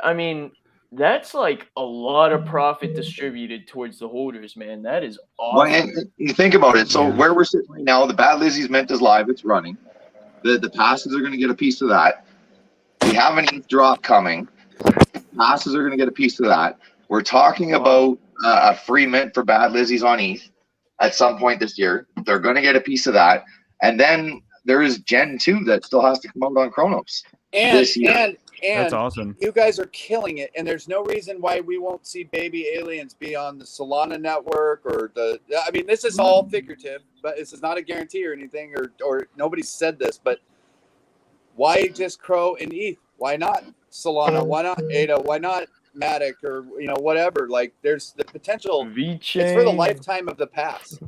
I mean, that's like a lot of profit distributed towards the holders, man. That is awesome. Well, and you think about it. So where we're sitting right now, the Bad Lizzie's Mint is live. It's running. The passes are going to get a piece of that. We have an ETH drop coming. Passes are going to get a piece of that. We're talking about a free mint for Bad Lizzie's on ETH at some point this year. They're going to get a piece of that. And then there is Gen 2 that still has to come out on Chronos this year. And that's awesome. You guys are killing it, and there's no reason why we won't see baby aliens be on the Solana network or I mean, this is all figurative, but this is not a guarantee or anything, or nobody said this, but why just Crow and ETH? Why not Solana? Why not ADA? Why not Matic or whatever? Like, there's the potential. V-Chain. It's for the lifetime of the pass.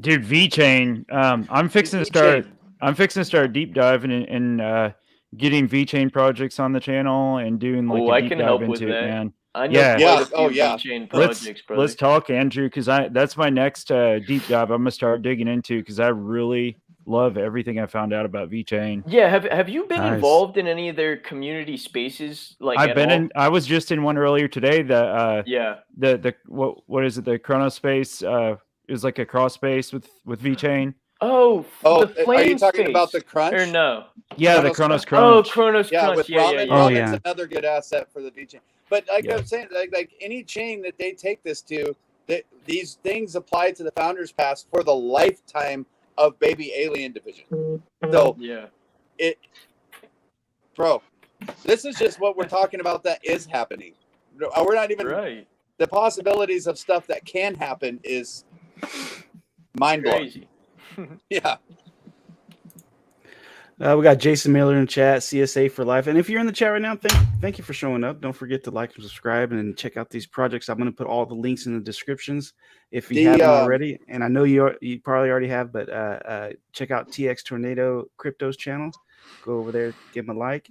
Dude, V-Chain. I'm fixing to start deep diving in getting V-Chain projects on the channel and doing like a deep dive into it, man. I know Yeah. quite Yeah. a few Oh, yeah. chain projects, brother. Let's talk, Andrew, because that's my next deep dive I'm gonna start digging into because I really love everything I found out about VChain. Yeah, have you been Nice. involved in any of their community spaces? Like I've at been all? in. I was just in one earlier today. Yeah. The what is it? The CronoSpace is like a cross space with VChain. Oh, Oh, the flame are you talking about space. the Crunch? Or no? Yeah, the Kronos Kronos Oh, Crunch. Kronos Yeah, Crunch. with Yeah, Ramen. yeah, Oh, yeah. Ramen's yeah. another good asset for the VChain. But like Yeah. I'm saying, like any chain that they take this to, that these things apply to the Founders Pass for the lifetime of Baby Alien Division. So Yeah. bro, this is just what we're talking about that is happening. We're not even Right. the possibilities of stuff that can happen is mind blowing. Crazy. Yeah. We got Jason Miller in chat, CSA for life. And if you're in the chat right now, thank you for showing up. Don't forget to like and subscribe and check out these projects. I'm going to put all the links in the descriptions if you haven't already. And I know you probably already have, but check out TX Tornado Crypto's channel. Go over there, give him a like.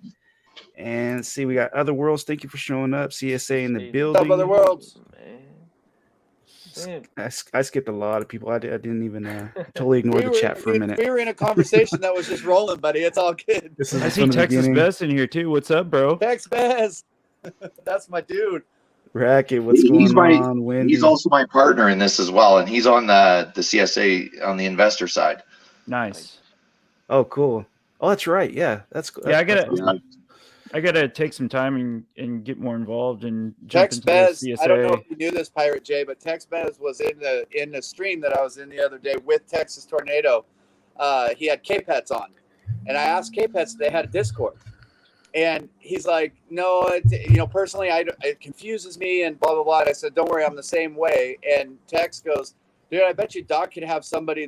And see, we got Other Worlds. Thank you for showing up. CSA in the building. What's up, Other Worlds? Man. I skipped a lot of people. I didn't even totally ignore the chat for a minute. We were in a conversation that was just rolling, buddy. It's all good. This is I see from the Texas beginning. Best in here too. What's up, bro? Tex Bez. That's my dude. Racket, what's He's going on? Wendy. He's also my partner in this as well, and he's on the CSA on the investor side. Nice. Oh, cool. Oh, that's right. Yeah, that's cool. Yeah, That's awesome. I gotta take some time and get more involved and jump Tex into Bez. the CSA. I don't know if you knew this, Pirate J, but Tex Bez was in the stream that I was in the other day with Texas Tornado. He had K-Pets on, and I asked K-Pets if they had a Discord, and he's like, "No, personally, it confuses me and blah blah blah." And I said, "Don't worry, I'm the same way." And Tex goes, "Dude, I bet you Doc could have somebody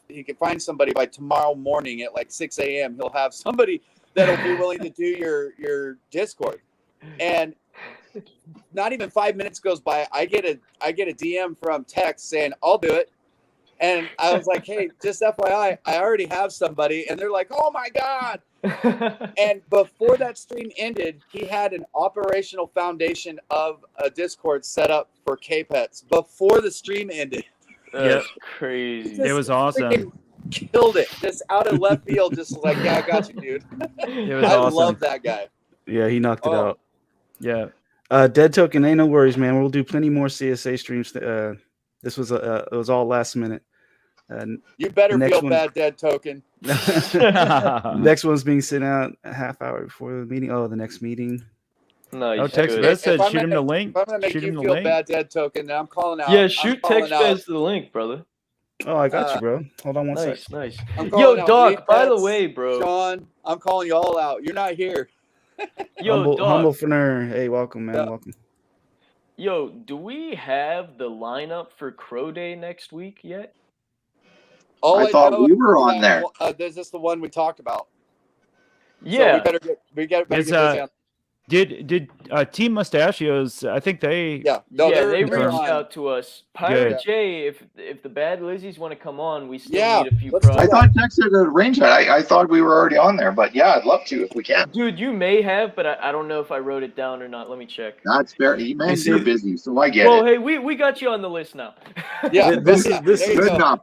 he could find somebody by tomorrow morning at like 6 a.m. He'll have somebody that'll be willing to do your Discord." And not even 5 minutes goes by, I get a DM from Tex saying, "I'll do it." And I was like, "Hey, just FYI, I already have somebody." And they're like, "Oh my God." And before that stream ended, he had an operational foundation of a Discord set up for K-Pets before the stream ended. That's crazy. It was awesome. Killed it, just out of left field, just like, "Yeah, I got you, dude." It was I awesome. love that guy. Yeah, he knocked it out. Yeah. Dead Token, ain't no worries, man. We'll do plenty more CSA streams. This was it was all last minute. You better next feel one- bad, Dead Token. Next one's being sent out a half hour before the meeting. Oh, the next meeting. Nice. Oh, Tex good. Bez said If I'm shoot him the gonna- link. If I'm gonna make Shoot you him the feel link. bad, Dead Token, then I'm calling out. Yeah, I'm shoot calling Tex out- Bez the link, brother. Oh, I got you, bro. Hold on one sec. Nice, nice. I'm Yo, calling out Doc, by the Reef Pets, way, bro. Sean, I'm calling you all out. You're not here. Yo, Doc. Humblefreneur. Hey, welcome, man. Yeah. Welcome. Yo, do we have the lineup for Crow Day next week yet? All I thought know we is were on that, there. This is the one we talked about. Yeah. So we better get Is, busy on. Did Team Mustachios? I think they. Yeah, no, yeah, they're they reached on. out to us. Pirate Good. J, if the Bad Lizzies want to come on, we still Yeah, need a few let's do I that. projects. thought Tex had arranged that. I thought we were already on there, but yeah, I'd love to if we can. Dude, you may have, but I don't know if I wrote it down or not. Let me check. That's fair. Man, see- you're busy, so I get Well, it. hey, we got you on the list now. Yeah, This yeah, is there you Good go. enough.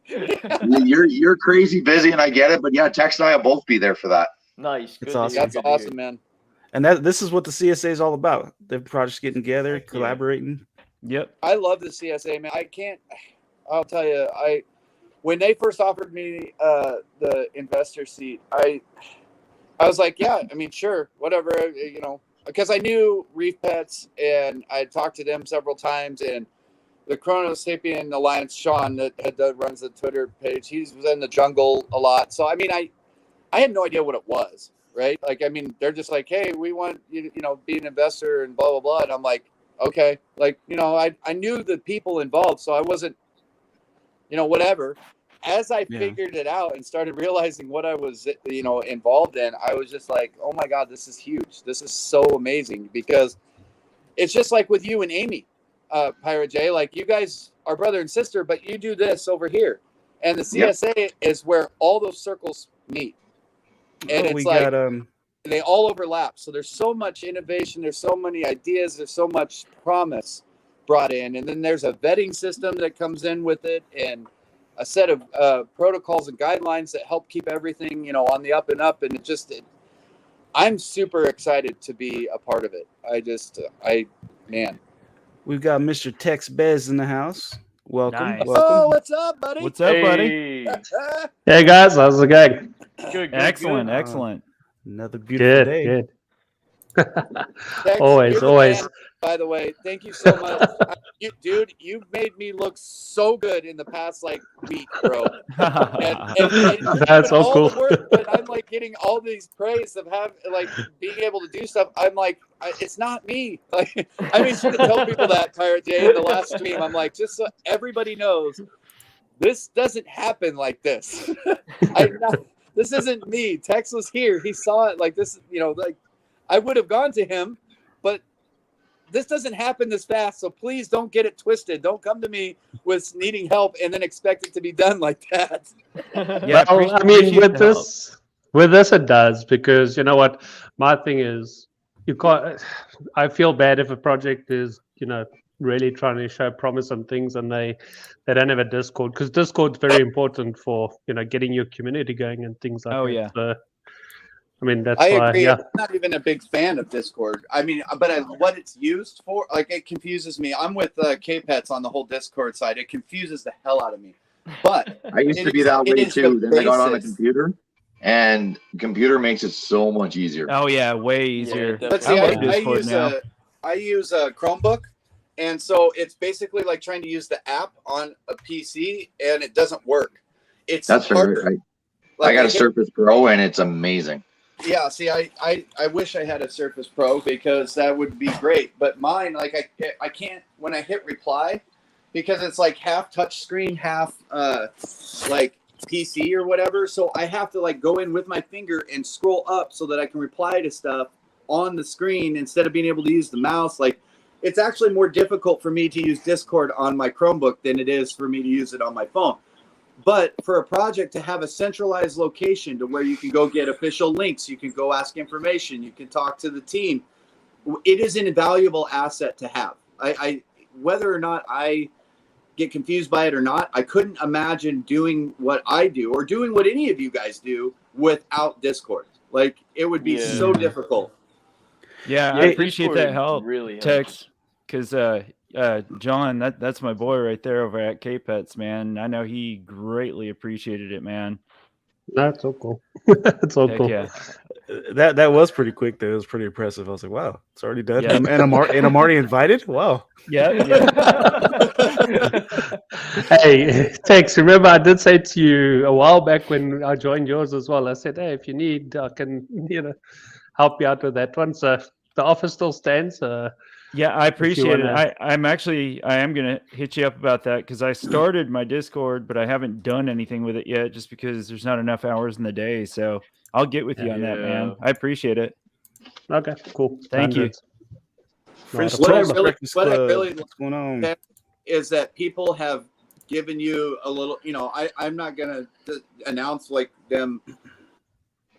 You're crazy busy, and I get it. But yeah, Tex and I will both be there for that. Nice. Good It's to awesome. hear, That's good to hear. awesome, man. And this is what the CSA is all about. The projects getting together, Heck yeah. collaborating. Yep. I love the CSA, man. I'll tell you, when they first offered me the investor seat, I was like, yeah, I mean, sure, whatever, because I knew Reef Pets and I talked to them several times, and the CronoSapien Alliance, Sean, that runs the Twitter page, he was in the jungle a lot. So, I mean, I had no idea what it was, right? Like, I mean, they're just like, hey, we want you to be an investor and blah, blah, blah. And I'm like, okay. Like, I knew the people involved, so I wasn't, whatever. As I figured it out and started realizing what I was, involved in, I was just like, oh my God, this is huge. This is so amazing, because it's just like with you and Amy, Pirate J, like you guys are brother and sister, but you do this over here. And the CSA is where all those circles meet. And Oh, it's we like, got they all overlap. So there's so much innovation. There's so many ideas. There's so much promise brought in. And then there's a vetting system that comes in with it, and a set of protocols and guidelines that help keep everything, on the up and up. And I'm super excited to be a part of it. Man. We've got Mr. Tex Bez in the house. Welcome. Nice. Welcome. Oh, what's up, buddy? What's up, buddy? Hey. Hey guys, how's it going? Good. Excellent, good. excellent. Another beautiful day. Good. Tex, Always, you're the always. man, by the way, thank you so much. Dude, you've made me look so good in the past week, bro. And you're That's doing so all cool. the work, but I'm getting all these praise of being able to do stuff. I'm it's not me. I made sure to tell people that, Pirate J, in the last stream. I'm just so everybody knows, this doesn't happen like this. This isn't me. Tex was here. He saw it this. I would have gone to him, but this doesn't happen this fast. So please don't get it twisted. Don't come to me with needing help and then expect it to be done like that. Yeah, Well, I mean, with this it does, because you know what, my thing is, you can't. I feel bad if a project is, really trying to show promise on things and they don't have a Discord, because Discord's very important for getting your community going and things like that. Yeah. So, I mean, that's I why. agree. Yeah. I'm not even a big fan of Discord. I mean, but what it's used for, it confuses me. I'm with K-Pets on the whole Discord side. It confuses the hell out of me. But I used to be that way too. Then I got on the computer, and computer makes it so much easier. Oh yeah, way easier. Yeah, But see, I love Discord now. I use a Chromebook, and so it's basically like trying to use the app on a PC, and it doesn't work. That's harder. I got a Surface Pro, and it's amazing. Yeah, see, I wish I had a Surface Pro, because that would be great. But mine, I can't, when I hit reply, because it's half touch screen, half PC or whatever. So I have to go in with my finger and scroll up so that I can reply to stuff on the screen instead of being able to use the mouse. It's actually more difficult for me to use Discord on my Chromebook than it is for me to use it on my phone. But for a project to have a centralized location to where you can go get official links, you can go ask information, you can talk to the team, it is an invaluable asset to have. I whether or not I get confused by it or not, I couldn't imagine doing what I do or doing what any of you guys do without Discord. It would be so difficult. Yeah, I appreciate Discord that help, really helps. Tex, because John, that's my boy right there over at K-Pets, man. I know he greatly appreciated it, man. That's so cool. It's so Heck cool. yeah. That was pretty quick though. It was pretty impressive. I was like, wow, it's already done. Yeah. And I'm already invited. Wow. Yeah. Hey, Tex, remember I did say to you a while back when I joined yours as well, I said, hey, if you need, I can, help you out with that one. So the offer still stands. Yeah, I appreciate it. wanna- I am going to hit you up about that, because I started my Discord, but I haven't done anything with it yet, just because there's not enough hours in the day. So I'll get with you on that, man. I appreciate it. Okay, cool. Thank you. French What I Toast really- Breakfast what I Club. really- What's going on? Is that people have given you a little, I'm not going to announce them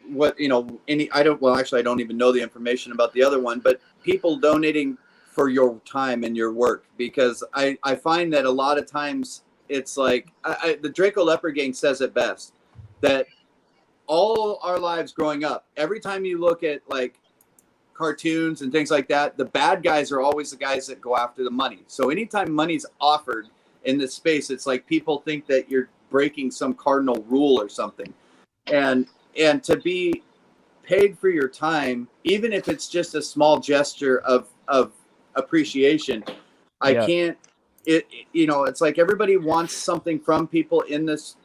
what, I don't even know the information about the other one, but people donating for your time and your work, because I find that a lot of times it's the Draco Leopard Gang says it best, that all our lives growing up, every time you look at cartoons and things like that, the bad guys are always the guys that go after the money. So anytime money's offered in this space, it's people think that you're breaking some cardinal rule or something. And to be paid for your time, even if it's just a small gesture of appreciation, I can't. It's everybody wants something from people in this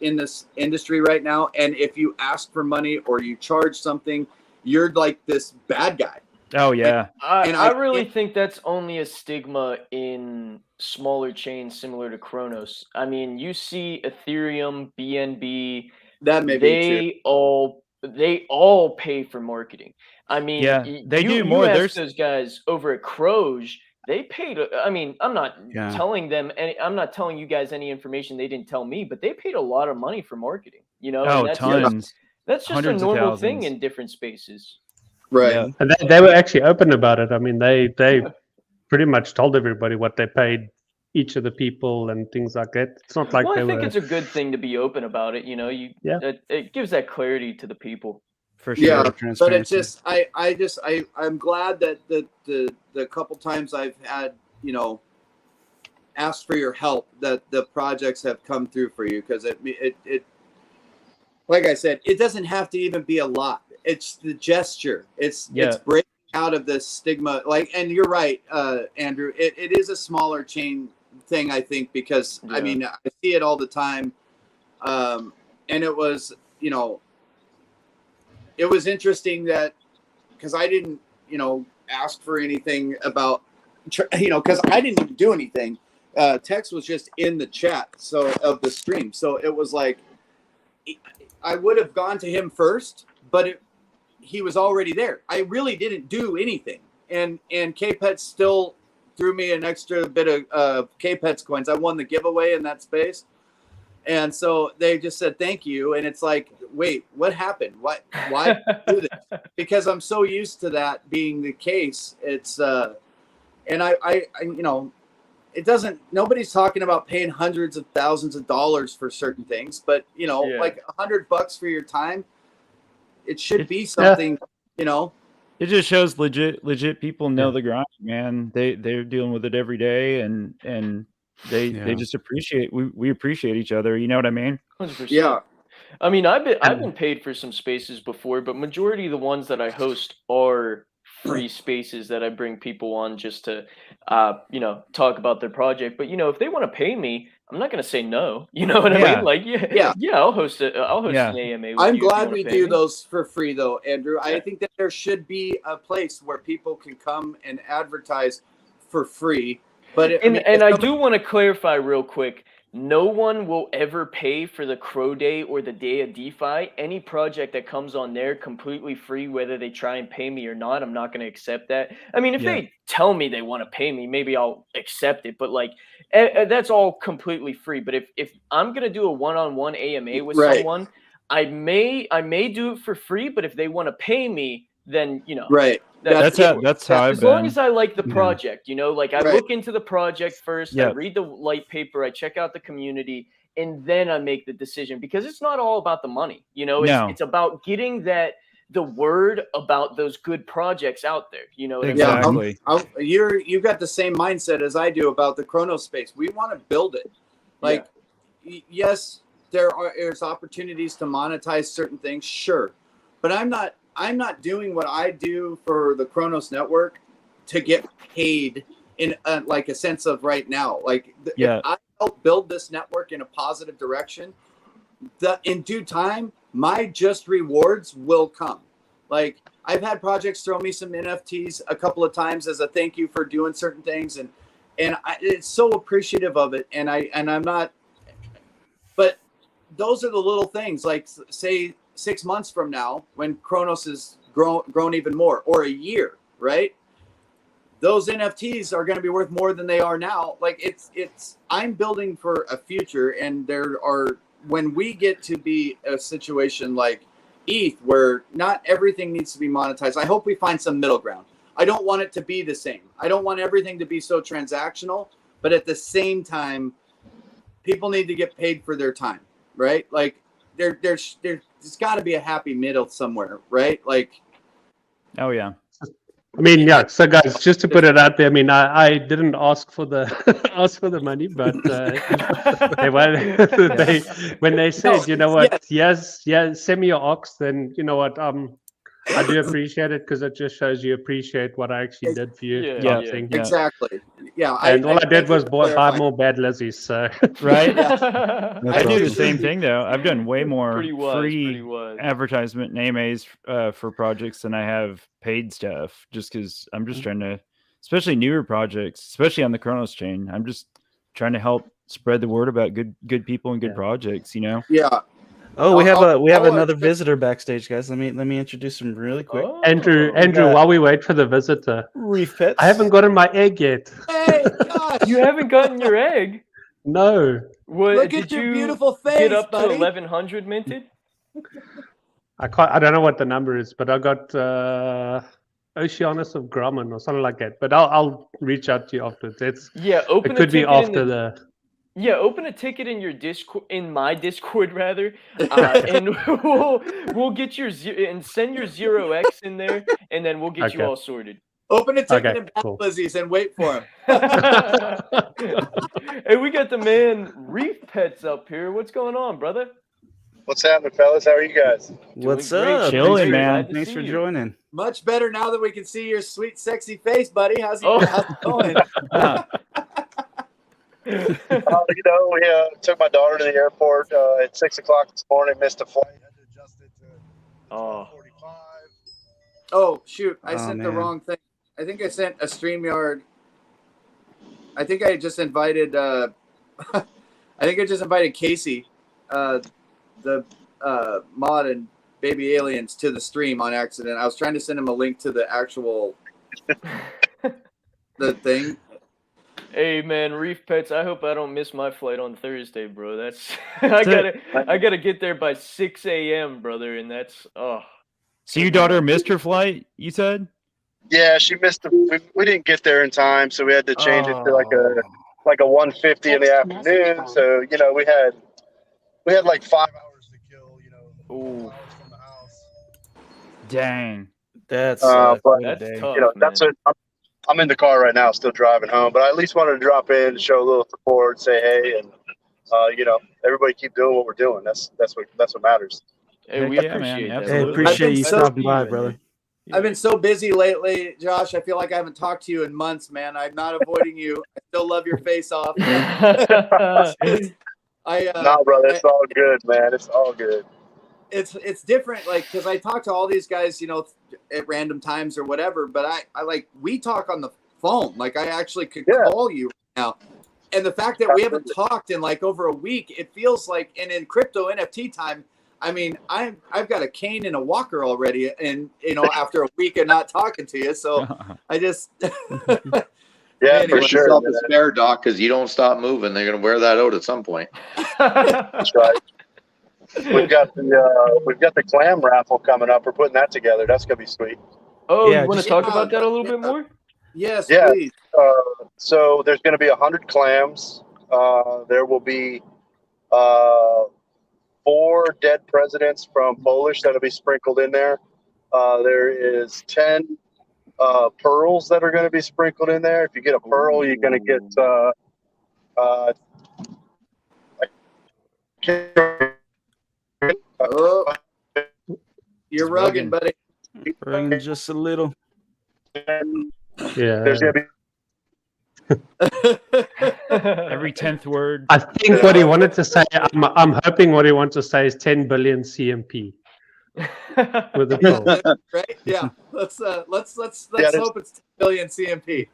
industry right now, and if you ask for money or you charge something, you're this bad guy. Oh yeah. I really think that's only a stigma in smaller chains similar to Kronos. I mean, you see Ethereum, BNB, that may be true. They all pay for marketing. I mean, yeah, they do more. There's those guys over at Croge. They paid. I mean, I'm not telling them. I'm not telling you guys any information they didn't tell me, but they paid a lot of money for marketing. Oh, tons. That's just a normal thing in different spaces. Right. Yeah. And they were actually open about it. I mean, they pretty much told everybody what they paid each of the people and things like that. It's not like Well, they I think were. it's a good thing to be open about it. Yeah. It gives that clarity to the people. For sure. Yeah, but it's Transparency. just I'm glad that the couple times I've had, asked for your help, that the projects have come through for you, because it like I said, it doesn't have to even be a lot. It's the gesture. It's breaking out of this stigma. And you're right, Andrew. It is a smaller chain thing, I think, because I mean, I see it all the time, and it was it was interesting that, because I didn't ask for anything about because I didn't even do anything. Tex was just in the chat of the stream, so it was like I would have gone to him first, but he was already there. I really didn't do anything, and K-Pets still threw me an extra bit of K-Pets coins. I won the giveaway in that space, and so they just said thank you, and it's like, wait, what happened? Why do this? Because I'm so used to that being the case. It's and I it doesn't, nobody's talking about paying hundreds of thousands of dollars for certain things, but like $100 for your time, it should be something. It just shows legit people know the grind, man. They're dealing with it every day, and they just appreciate, we appreciate each other, you know what I mean? 100%. Yeah. I mean, I've been paid for some spaces before, but majority of the ones that I host are free spaces that I bring people on just to talk about their project. But if they want to pay me, I'm not going to say no. You know what I mean? Like, I'll host it. I'll host an AMA with I'm you if glad you we wanna pay do me. those for free, though, Andrew. I think that there should be a place where people can come and advertise for free. But I do want to clarify real quick. No one will ever pay for the Crow Day or the Day of DeFi. Any project that comes on there completely free, whether they try and pay me or not, I'm not going to accept that. I mean, if they tell me they want to pay me, maybe I'll accept it. But that's all completely free. But if I'm going to do a one-on-one AMA with someone, I may do it for free. But if they want to pay me, then That's how I've as been. long as I like the project, I look into the project first, I read the white paper, I check out the community, and then I make the decision, because it's not all about the money. It's about getting the word about those good projects out there. Exactly. You've got the same mindset as I do about the CronoSpace. We want to build it. Yes, there's opportunities to monetize certain things, sure, but I'm not doing what I do for the Kronos Network to get paid in a sense of right now. If I help build this network in a positive direction, in due time, my just rewards will come. I've had projects throw me some NFTs a couple of times as a thank you for doing certain things, and it's so appreciative of it. And I'm not, but those are the little things. Say 6 months from now, when Kronos is grown even more, or a year, right? Those NFTs are going to be worth more than they are now. I'm building for a future, and when we get to be a situation like ETH, where not everything needs to be monetized, I hope we find some middle ground. I don't want it to be the same. I don't want everything to be so transactional, but at the same time, people need to get paid for their time, right? There's got to be a happy middle somewhere, right? Oh yeah. I mean, yeah. So, guys, just to put it out there, I mean, I didn't ask for the money, but when they said, you know what, yes, send me your ox, then you know what, I do appreciate it, because it just shows you appreciate what I actually did for you. Exactly. Yeah. And all I did was buy more bad Lizzies. So right. I do the awesome. same thing though. I've done way more free wise. advertisement and AMAs for projects than I have paid stuff, just because I'm just trying to, especially newer projects, especially on the Kronos chain, I'm just trying to help spread the word about good people and good projects. Yeah. Oh, we have another visitor backstage, guys. Let me introduce him really quick. Oh. Andrew, while we wait for the visitor, Refits. I haven't gotten my egg yet. Hey, gosh. You haven't gotten your egg? No. What, Look did at your you beautiful face, get up buddy. to 1100 minted? I don't know what the number is, but I got Oceanus of Grumman or something like that. But I'll reach out to you afterwards. Open It could a be ticket after in the. Yeah, open a ticket in your Discord, in my Discord rather, and we'll get your and send your 0x in there, and then we'll get you Okay. all sorted. Open a ticket Okay, in Bath cool. Lizzie's and wait for him. Hey, we got the man Reef Pets up here. What's going on, brother? What's happening, fellas? How are you guys? What's Doing great. up? Chilling, Thanks for- man. Glad to Thanks see for you. joining. Much better now that we can see your sweet, sexy face, buddy. How's it going? We took my daughter to the airport at 6 o'clock this morning. Missed a flight. Had to adjust it to Oh. 12:45. Oh, shoot. I Oh, sent the man. wrong thing. I think I sent a StreamYard. I think I just invited Casey, the mod and Baby Aliens, to the stream on accident. I was trying to send him a link to the actual the thing. Hey man, Reef Pets, I hope I don't miss my flight on Thursday, bro. That's I gotta get there by 6 a.m., brother, and that's So your daughter missed her flight, you said? Yeah, she missed we didn't get there in time, so we had to change it to like a 1:50 in the afternoon. So we had like 5 hours to kill. 4 hours from the house. Dang. That's But that's day. tough, that's man. it. I'm in the car right now, still driving home, but I at least wanted to drop in, show a little support, say hey, and everybody keep doing what we're doing. That's what matters. Hey, Heck we yeah, man. appreciate that. Absolutely. Hey, brother. appreciate I've you been so- stopping by, brother. I've been so busy lately, Josh. I feel like I haven't talked to you in months, man. I'm not avoiding you. I still love your face off. No, brother, it's all good, man. It's all good. It's different, like, because I talk to all these guys, at random times or whatever, but I like, we talk on the phone. Like, I actually could call you now. And the fact that we haven't talked in like over a week, it feels like, and in crypto NFT time, I mean, I've got a cane and a walker already, and after a week of not talking to you, so I just Yeah, Anyway. for sure. Yourself man. a spare, Doc, because you don't stop moving. They're going to wear that out at some point. That's right. We've got the clam raffle coming up. We're putting that together. That's gonna be sweet. Oh, Yeah, you want to just- talk about that a little bit more? yes, Yeah. please. So there's going to be 100 clams. There will be 4 dead presidents from Polish that'll be sprinkled in there. There is 10 pearls that are going to be sprinkled in there. If you get a pearl, you're going to get. Oh, you're rugging, buddy. Bring just a little. Yeah. There's going to be. Every 10th word. I think what he wanted to say, I'm hoping what he wants to say is 10 billion CMP with the Yeah, bill. right? Yeah. Let's there's- hope it's 10 billion CMP.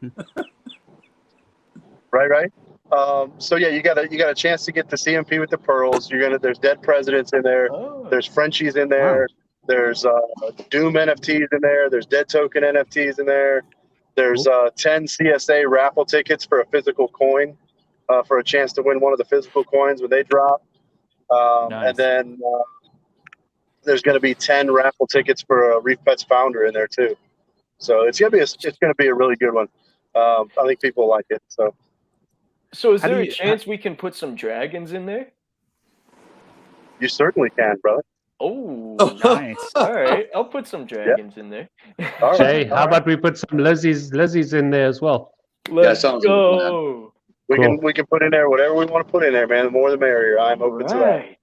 Right. So yeah, you got a chance to get the CMP with the pearls. There's dead presidents in there. Oh. There's Frenchies in there. Wow. There's Doom NFTs in there. There's Dead Token NFTs in there. There's 10 CSA raffle tickets for a physical coin, for a chance to win one of the physical coins when they drop. Nice. And then there's going to be 10 raffle tickets for a Reef Pets founder in there too. So it's going to be a really good one. I think people like it. So is How do there a you- chance we can put some dragons in there? You certainly can, brother. Oh, Nice. all right. I'll put some dragons in there. All right. Jay, how about we put some Lizzies in there as well? Let's sounds like a plan. go. We can put in there whatever we want to put in there, man. The more the merrier. I'm open to that. Right.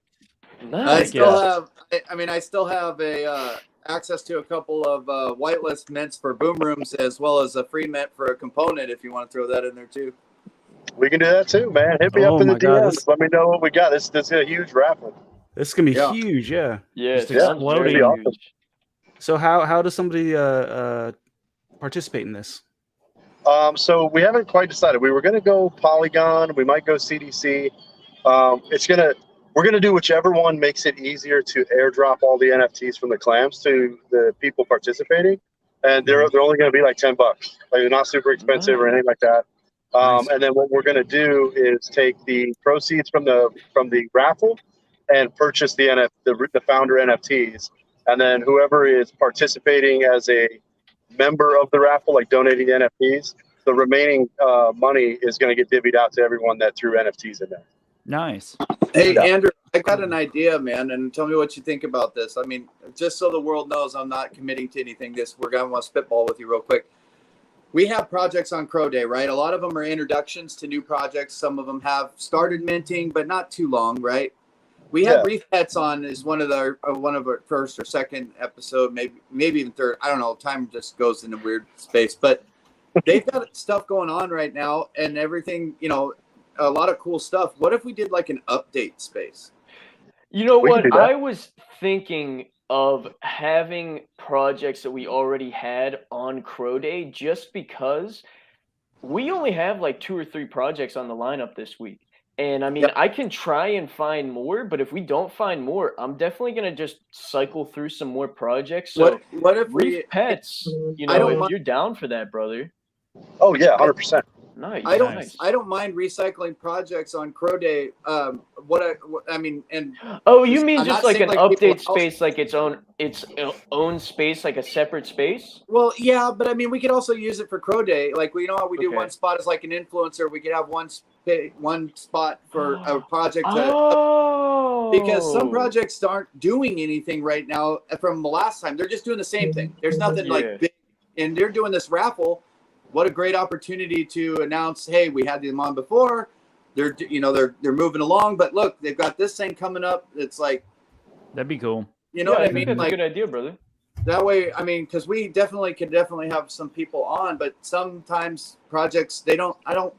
I Nice. still have a access to a couple of whitelist mints for boom rooms, as well as a free mint for a component if you want to throw that in there too. We can do that too, man. Hit me Oh up in the my God, DMs. Let me know what we got. This is a huge raffle. This is gonna be Yeah. huge. Yeah. Yeah, Just it sounds exploding. very Awesome. huge. So how does somebody participate in this? So we haven't quite decided. We were going to go Polygon. We might go CDC. We're gonna do whichever one makes it easier to airdrop all the NFTs from the clams to the people participating, and they're only going to be like $10. Like they're not super expensive or anything like that. Nice. And then what we're going to do is take the proceeds from the raffle and purchase the founder NFTs, and then whoever is participating as a member of the raffle, like donating NFTs, the remaining money is going to get divvied out to everyone that threw NFTs in there. Nice. Hey, Yeah. Andrew, I got an idea, man, and tell me what you think about this. I mean, just so the world knows I'm not committing to anything. We're going to want to spitball with you real quick. We have projects on Crow Day, right? A lot of them are introductions to new projects. Some of them have started minting, but not too long, right? We had Reef Pets on as one of our first or second episode, maybe even third. I don't know. Time just goes in a weird space, but they've got stuff going on right now and everything, you know, a lot of cool stuff. What if we did like an update space? You know We can do what? that. I was thinking of having projects that we already had on Crow Day just because we only have like 2 or 3 projects on the lineup this week. And I mean, I can try and find more, but if we don't find more, I'm definitely going to just cycle through some more projects. So what if Reef Pets, you I know, don't if mind- you're down for that, brother. Oh yeah, 100%. Nice. I don't nice. I don't mind recycling projects on Crow Day. I mean, and Oh, you mean I'm just not like saying an like people update else- space, like its own space, like a separate space? Well, yeah, but I mean, we could also use it for Crow Day. Like, you know how we do Okay. one spot as like an influencer. We could have one spot for a project because some projects aren't doing anything right now from the last time. They're just doing the same thing. There's nothing like big, and they're doing this raffle. What a great opportunity to announce, hey, we had them on before. They're moving along, but look, they've got this thing coming up. It's like, that'd be cool. You know what I mean? That's Like, a good idea, brother. that way, I mean, because we definitely have some people on, but sometimes projects I don't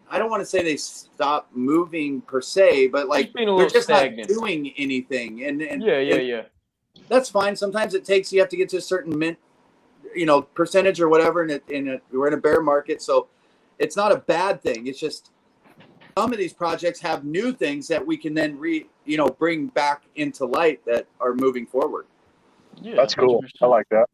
want to say they stop moving per se, but like they're just stagnant. Not doing anything. And yeah. That's fine. Sometimes you have to get to a certain mint, percentage or whatever, and we're in a bear market, so it's not a bad thing. It's just some of these projects have new things that we can then bring back into light that are moving forward. Yeah, that's cool. 100%. I like that.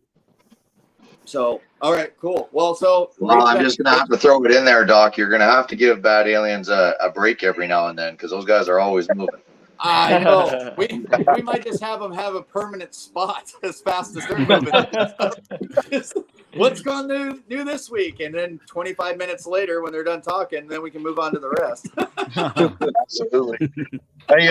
So, all right, cool. Well, I'm just gonna have to throw it in there, Doc. You're gonna have to give Bad Aliens a break every now and then because those guys are always moving. I know. We might just have them have a permanent spot as fast as they're moving. What's going to do this week? And then 25 minutes later, when they're done talking, then we can move on to the rest. Absolutely. Hey,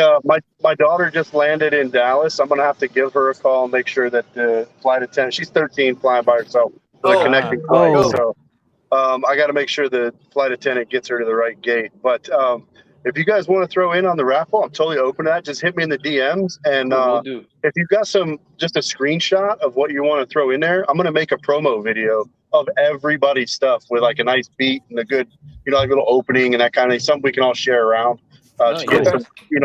my daughter just landed in Dallas. I'm gonna have to give her a call and make sure that the flight attendant. She's 13, flying by herself with a connecting flight. So I got to make sure the flight attendant gets her to the right gate. But if you guys want to throw in on the raffle, I'm totally open to that. Just hit me in the DMs, and if you've got just a screenshot of what you want to throw in there, I'm gonna make a promo video of everybody's stuff with like a nice beat and a good, like little opening and that kind of thing. Something we can all share around to get some,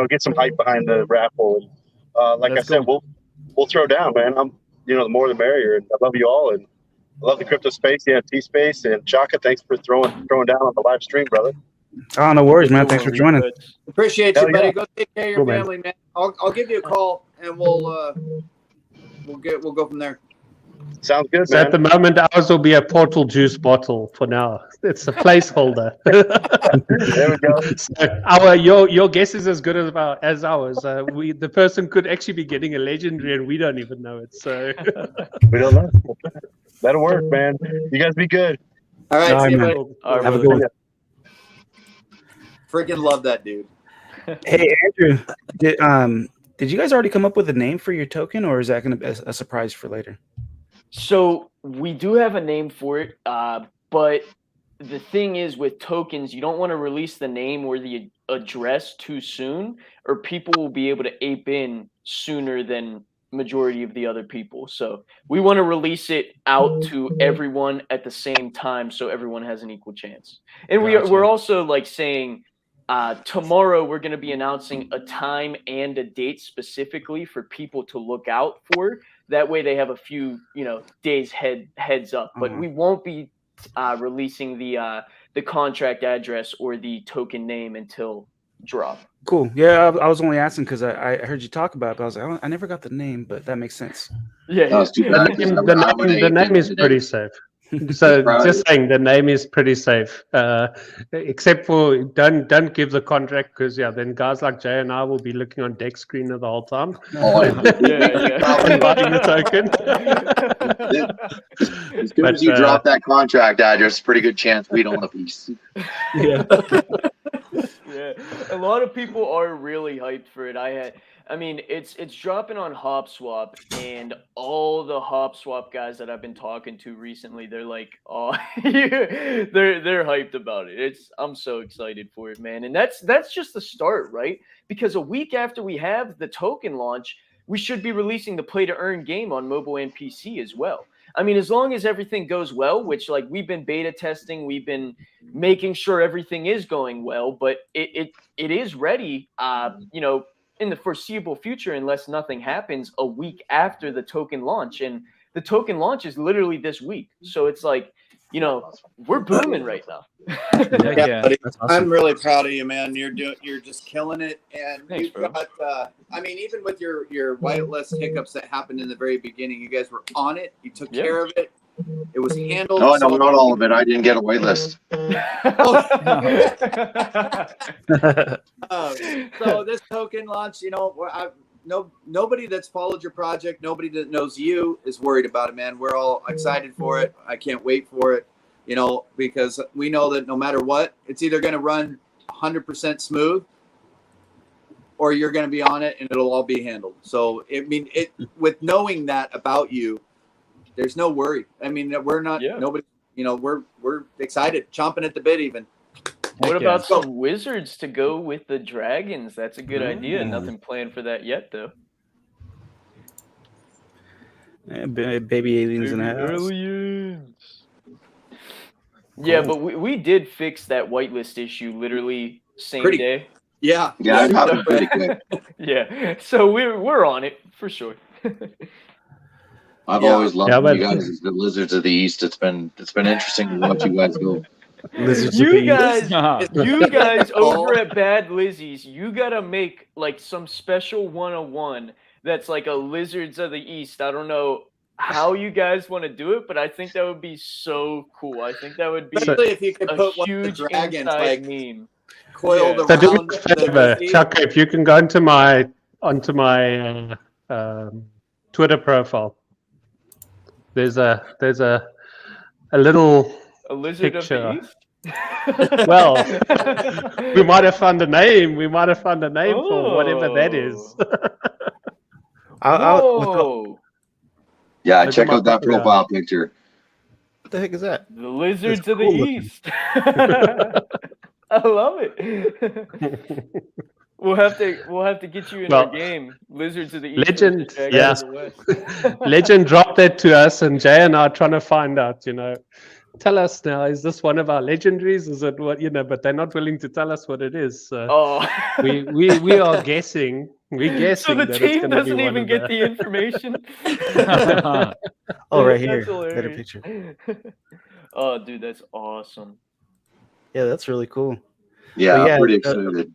get some hype behind the raffle. And like I said, we'll throw down, man. The more the merrier. And I love you all, and I love the crypto space, the NFT space, and Chaka, thanks for throwing down on the live stream, brother. Oh, no worries, man. Thanks for joining. Appreciate you, buddy. Go take care of your family, man. I'll give you a call, and we'll go from there. Sounds good, so man. At the moment, ours will be a Portal juice bottle for now. It's a placeholder. There we go. So your guess is as good as ours. The person could actually be getting a legendary, and we don't even know it. So we don't know. That'll work, man. You guys be good. All right, see you, buddy. Have a good one. Freaking love that dude. Hey, Andrew, did you guys already come up with a name for your token, or is that going to be a surprise for later? So we do have a name for it, but the thing is with tokens, you don't want to release the name or the address too soon, or people will be able to ape in sooner than majority of the other people. So we want to release it out to everyone at the same time, so everyone has an equal chance. And we're also like saying tomorrow we're going to be announcing a time and a date specifically for people to look out for. That way they have a few, days heads up. But we won't be releasing the contract address or the token name until drop. Cool. Yeah, I was only asking because I heard you talk about it, but I was like, I never got the name, but that makes sense. Yeah. the name is pretty safe. So Right. just saying, the name is pretty safe, except for don't give the contract, because then guys like Jay and I will be looking on deck screener the whole time. Oh, And buying the token. As soon as you drop that contract address, pretty good chance we don't want a piece. Yeah. Yeah, a lot of people are really hyped for it. I mean, it's dropping on HopSwap, and all the HopSwap guys that I've been talking to recently, they're like, oh, they're hyped about it. I'm so excited for it, man. And that's just the start, right? Because a week after we have the token launch, we should be releasing the play to earn game on mobile and PC as well. I mean, as long as everything goes well, which like we've been beta testing, we've been making sure everything is going well, but it is ready, in the foreseeable future, unless nothing happens a week after the token launch. And the token launch is literally this week. So it's like, we're booming right now. Yeah, buddy. That's awesome. I'm really proud of you, man. You're just killing it. And Thanks, you've got, I mean, even with your whitelist hiccups that happened in the very beginning, you guys were on it. You took care of it. It was handled. No, not all of it. I didn't get a wait list. So this token launch, nobody that's followed your project, nobody that knows you is worried about it, man. We're all excited for it. I can't wait for it, because we know that no matter what, it's either going to run 100% smooth or you're going to be on it and it'll all be handled. So, with knowing that about you, there's no worry. I mean, we're not, nobody, we're excited, chomping at the bit even. What about some wizards to go with the dragons? That's a good idea. Nothing planned for that yet, though. Baby aliens in the house. Aliens. Yeah, but we did fix that whitelist issue literally same day. Yeah. Yeah, it happened pretty quick. Yeah, so we're on it for sure. I've always loved you guys as the Lizards of the East. It's been interesting to watch you guys go. You guys over at Bad Lizzie's, you gotta make like some special 101 that's like a Lizards of the East. I don't know how you guys want to do it, but I think that would be so cool. I think that would be especially if you could put one huge of the dragons like meme coiled So do me around a favor, Chuck, if you can go onto my Twitter profile. There's a little lizard picture. of the East? Well, we might have found a name. We might have found a name for whatever that is. Yeah, check out that profile picture. What the heck is that? The Lizards of the East. I love it. We'll have to get you in our game. Lizards of the East. Legend, Legend dropped that to us, and Jay and I are trying to find out. Tell us now. Is this one of our legendaries? Is it what? But they're not willing to tell us what it is. So we are guessing. We're guessing. So the team doesn't even get the information. Right here. Better picture. Oh, dude, that's awesome. Yeah, that's really cool. Yeah, I'm pretty excited.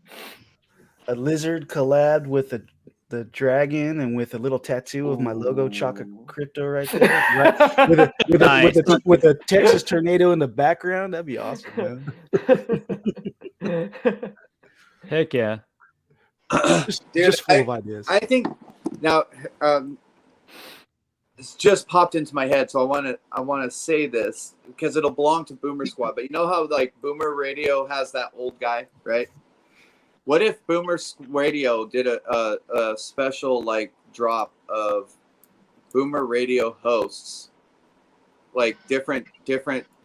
A lizard collabed with the dragon and with a little tattoo of my logo, Chaka Crypto, right there. Right? With a Texas tornado in the background. That'd be awesome, man. Heck yeah. Just full of ideas. I think now it's just popped into my head, so I want to say this because it'll belong to Boomer Squad. But you know how like Boomer Radio has that old guy, right? What if Boomer Radio did a special like drop of Boomer Radio hosts, like different?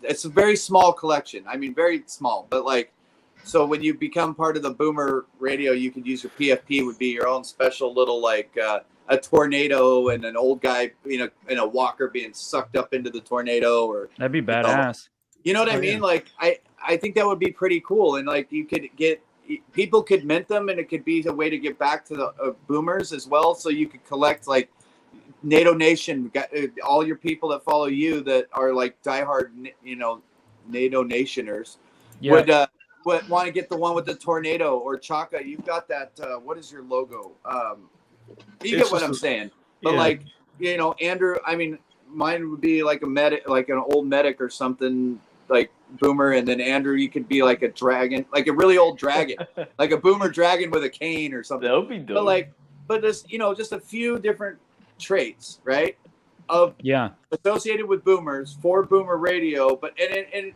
It's a very small collection. I mean, very small, but like, so when you become part of the Boomer Radio, you could use your PFP. Would be your own special little like a tornado and an old guy, in a walker being sucked up into the tornado, or that'd be badass. You know what I mean? Yeah. Like I think that would be pretty cool, and like you could get. People could mint them, and it could be a way to get back to the boomers as well. So you could collect like NATO Nation, all your people that follow you that are like diehard, NATO Nationers would want to get the one with the tornado or Chaka. You've got that. What is your logo? You get what I'm saying. But like, Andrew, I mean, mine would be like a medic, like an old medic or something, like Boomer, and then Andrew, you could be like a dragon, like a really old dragon, like a Boomer dragon with a cane or something. That would be dope. But there's just a few different traits, right? Associated with Boomers for Boomer Radio, but it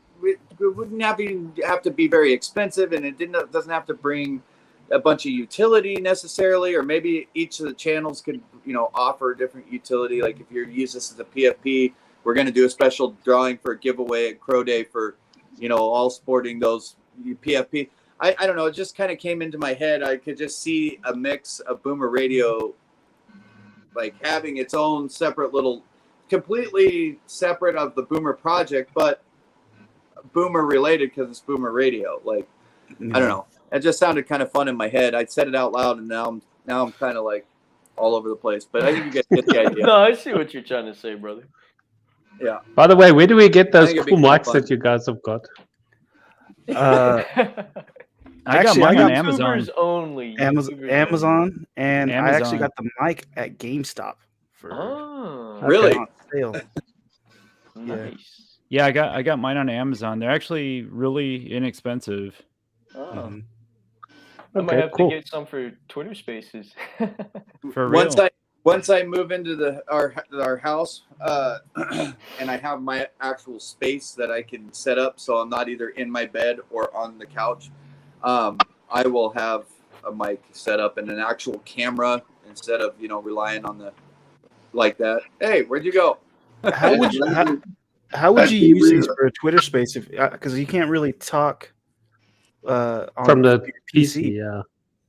wouldn't have to be very expensive, and it doesn't have to bring a bunch of utility necessarily, or maybe each of the channels could offer a different utility. Like if you're using this as a PFP, we're going to do a special drawing for a giveaway at Crow Day for all sporting those PFP. I don't know, it just kind of came into my head. I could just see a mix of Boomer Radio like having its own separate little, completely separate of the Boomer project, but Boomer related because it's Boomer Radio. Like I don't know. It just sounded kind of fun in my head. I said it out loud, and now I'm kind of like all over the place. But I think you guys get the idea. No, I see what you're trying to say, brother. Yeah. By the way, where do we get those cool mics that you guys have got? I got mine on Amazon. Only. Amazon, and I actually got the mic at GameStop for really on sale. Nice. Yeah, I got mine on Amazon. They're actually really inexpensive. I might have to get some for Twitter Spaces. For real. Once I move into our house, and I have my actual space that I can set up, so I'm not either in my bed or on the couch, I will have a mic set up and an actual camera instead of relying on the like that. Hey, where'd you go? How would you use these for a Twitter Space? Because you can't really talk on from the PC. Yeah.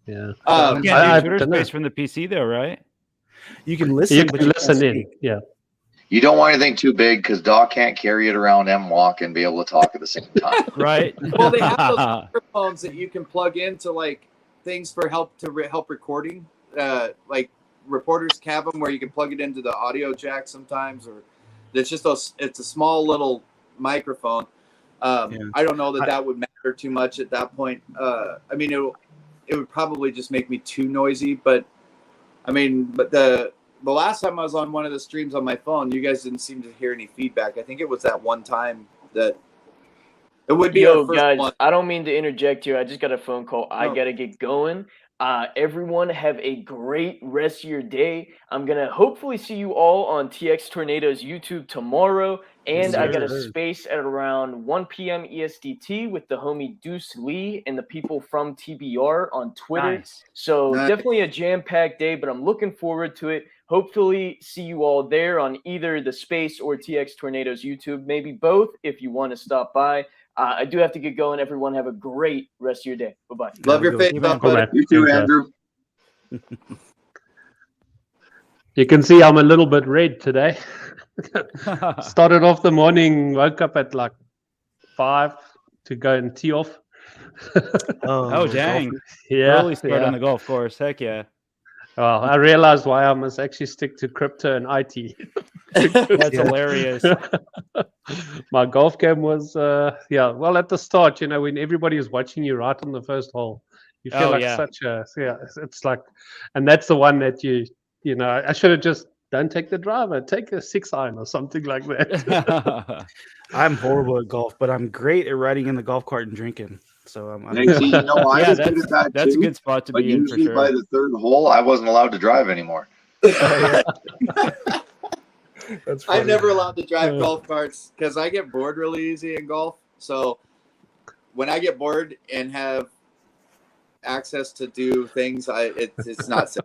You can't do Twitter Space from the PC though, right? You can listen. You can listen in. Yeah. You don't want anything too big because Doc can't carry it around and walk and be able to talk at the same time. Right. Well, they have those microphones that you can plug into like things for help recording. Like reporters have them where you can plug it into the audio jack sometimes, or it's just it's a small little microphone. I don't know that would matter too much at that point. I mean, it would probably just make me too noisy, but the last time I was on one of the streams on my phone, you guys didn't seem to hear any feedback. I think it was that one time that it would be our first guys, one. I don't mean to interject here. I just got a phone call. I got to get going. Everyone have a great rest of your day. I'm going to hopefully see you all on TX Tornado's YouTube tomorrow. And I got a space at around 1 p.m. ESDT with the homie Deuce Lee and the people from TBR on Twitter. Nice. So definitely a jam-packed day, but I'm looking forward to it. Hopefully see you all there on either the space or TX Tornado's YouTube, maybe both if you want to stop by. I do have to get going. Everyone have a great rest of your day. Bye-bye. Love your face, buddy. You too, Andrew. You can see I'm a little bit red today. Started off the morning, woke up at like 5 to go and tee off. Oh dang. Yeah. Early start on the golf course. Heck yeah. Well, I realized why I must actually stick to crypto and IT. That's hilarious. My golf game was, well, at the start, when everybody is watching you right on the first hole, you feel it's like, and that's the one that I should have just don't take the driver, take a 6-iron or something like that. I'm horrible at golf, but I'm great at riding in the golf cart and drinking. So I'm I was good at that that's too, a good spot to be in for usually sure. by the third hole, I wasn't allowed to drive anymore. I'm never allowed to drive golf carts because I get bored really easy in golf. So when I get bored and have access to do things, it's not safe.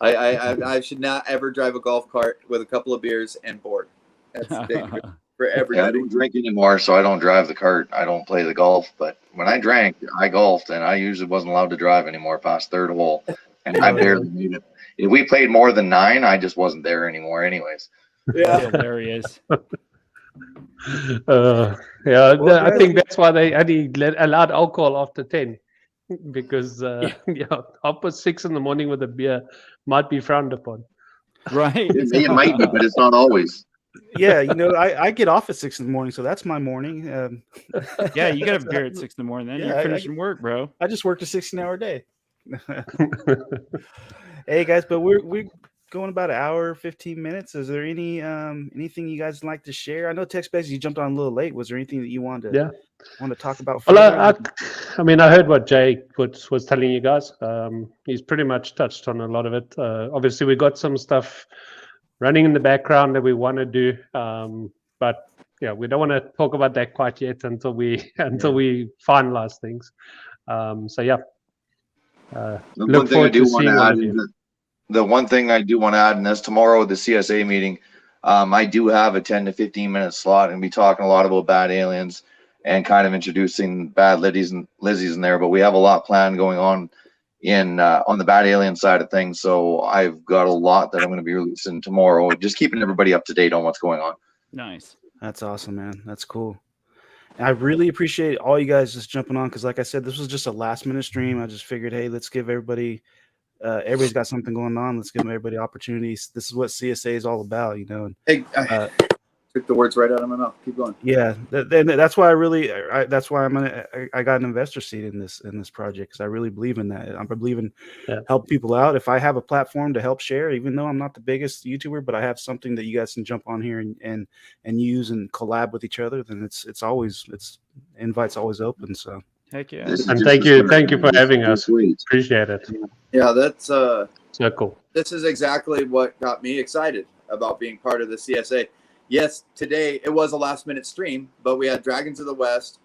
I should not ever drive a golf cart with a couple of beers and bored. That's dangerous for everybody. I don't drink anymore, so I don't drive the cart. I don't play the golf. But when I drank, I golfed, and I usually wasn't allowed to drive anymor past third hole. And I barely made it. If we played more than 9, I just wasn't there anymore anyways. Yeah. Hilarious. I think that's why they only allowed alcohol after 10. Because up at 6 in the morning with a beer might be frowned upon. Right. It might be, but it's not always. Yeah, I get off at 6 in the morning, so that's my morning. Yeah, you got a beer at 6 in the morning. Then you're finishing work, bro. I just worked a 16-hour day. Hey guys, but going about an hour, 15 minutes. Is there anything you guys like to share? I know Text Base, you jumped on a little late. Was there anything that you wanted to talk about further? Well, I mean, I heard what Jay was telling you guys. He's pretty much touched on a lot of it. Obviously, we got some stuff running in the background that we want to do, but yeah, we don't want to talk about that quite yet until we finalize things. So yeah, look forward to seeing all of you. The one thing I do want to add, and that's tomorrow at the CSA meeting, I do have a 10 to 15 minute slot, and be talking a lot about bad aliens and kind of introducing bad Lizzies in there. But we have a lot planned going on on the bad alien side of things. So I've got a lot that I'm going to be releasing tomorrow, just keeping everybody up to date on what's going on. Nice. That's awesome, man. That's cool. And I really appreciate all you guys just jumping on, because like I said, this was just a last minute stream. I just figured, hey, let's give everybody's got something going on. Let's give everybody opportunities. This is what CSA is all about, you know. Hey, took the words right out of my mouth. Keep going. Yeah, that's why that's why I got an investor seat in this project, because I really believe in that. I believe in help people out. If I have a platform to help share, even though I'm not the biggest YouTuber, but I have something that you guys can jump on here and use and collab with each other, then invite's always open. So heck yeah. And thank you for having us. Appreciate it. Yeah, that's so cool. This is exactly what got me excited about being part of the CSA. Yes, today it was a last minute stream, but we had Dragons of the West,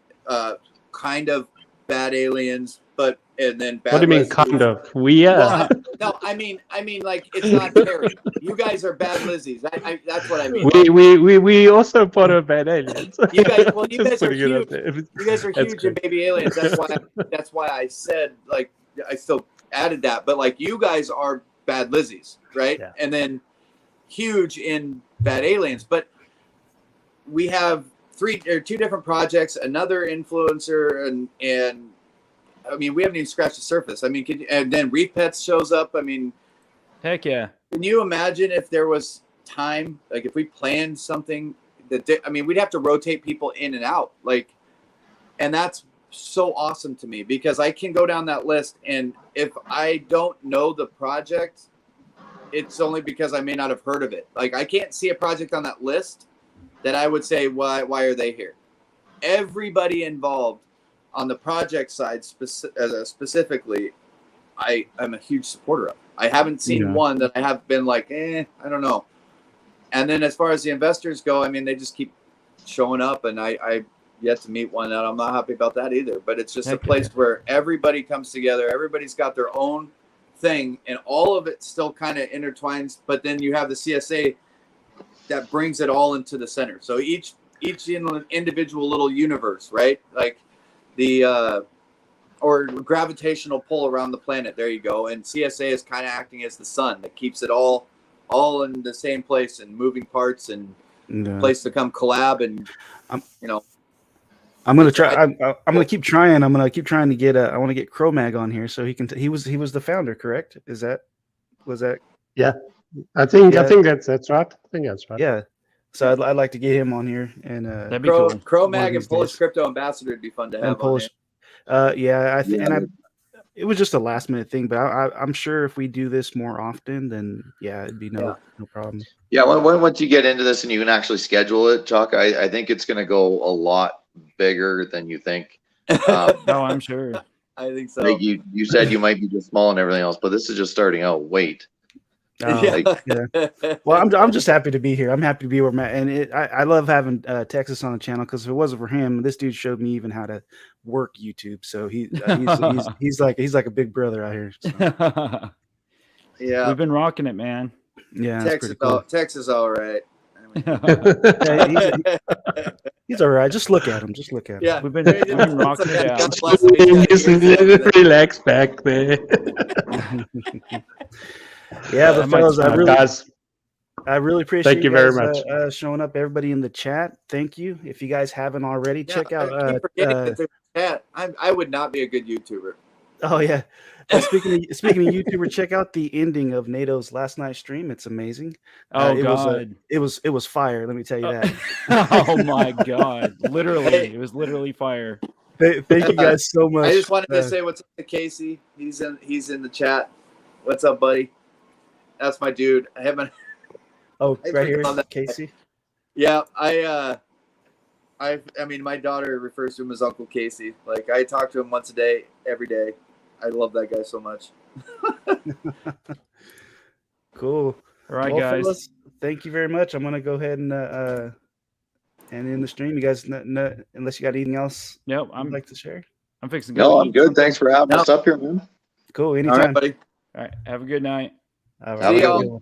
kind of bad aliens, and then bad. What do you mean, kind of? Well, no, I mean, like, it's not fair. You guys are bad Lizzies. That's what I mean. We also part of bad aliens. You guys are huge. You guys are huge in baby aliens. That's why I said, like, I still added that, but like, you guys are bad Lizzies, right? Yeah. And then huge in bad aliens, but we have two different projects, another influencer, and I mean, we haven't even scratched the surface. I mean, and then Reef Pets shows up. I mean, heck yeah. Can you imagine if there was time, like if we planned something we'd have to rotate people in and out, like, and that's so awesome to me, because I can go down that list, and if I don't know the project, it's only because I may not have heard of it. Like, I can't see a project on that list that I would say, why are they here? Everybody involved on the project side specifically, I'm a huge supporter of. I haven't seen one that I have been like, I don't know. And then as far as the investors go, I mean, they just keep showing up, and I yet to meet one that I'm not happy about that either. But it's just a place where everybody comes together. Everybody's got their own thing, and all of it still kind of intertwines. But then you have the CSA that brings it all into the center. So each individual little universe, right? Like the or gravitational pull around the planet. There you go. And CSA is kind of acting as the sun that keeps it all in the same place, and moving parts, and place to come collab. And I'm gonna try. I'm gonna keep trying. I'm gonna keep trying to get. I want to get Cromag on here so he can. He was the founder, correct? Was that? Yeah, I think that's right. I think that's right. Yeah. So I'd like to get him on here, and that'd be cool. Cromag and Polish Crypto Ambassador would be fun to have. And Polish. It was just a last minute thing, but I'm sure if we do this more often, then it'd be no problem. Yeah, once you get into this and you can actually schedule it, Chuck, I think it's going to go a lot bigger than you think. I'm sure. I think so. Like you said, you might be just small and everything else, but this is just starting out. Wait. Well, I'm just happy to be here. I'm happy to be where I'm at, and I love having Texas on the channel, because if it wasn't for him, this dude showed me even how to work YouTube. So he's like a big brother out here. So. Yeah, we've been rocking it, man. Yeah, Texas, all right. He's all right. Just look at him. Yeah, we've been rocking it out. Relax back there. Yeah, but fellas, I really appreciate thank you very much showing up. Everybody in the chat, thank you. If you guys haven't already, check out. I would not be a good YouTuber. Oh yeah. Well, speaking of YouTuber, check out the ending of NATO's last night stream. It's amazing. God, it was fire. Let me tell you that. Oh my God! Literally, it was literally fire. Thank you guys so much. I just wanted to say what's up to Casey. He's in the chat. What's up, buddy? That's my dude. I haven't. Oh, I right freaking love here, that. Casey. Yeah, I mean, my daughter refers to him as Uncle Casey. Like, I talk to him once a day, every day. I love that guy so much. Cool. All right, Well, guys. fellas, thank you very much. I'm gonna go ahead and end the stream. You guys, unless you got anything else Nope, you'd like to share. I'm fixing to go. No, I'm eat good. something. Thanks for having us up here, man. Cool. All Anytime. right, buddy. All right, have a good night. All right, Have a See good y'all. one. one.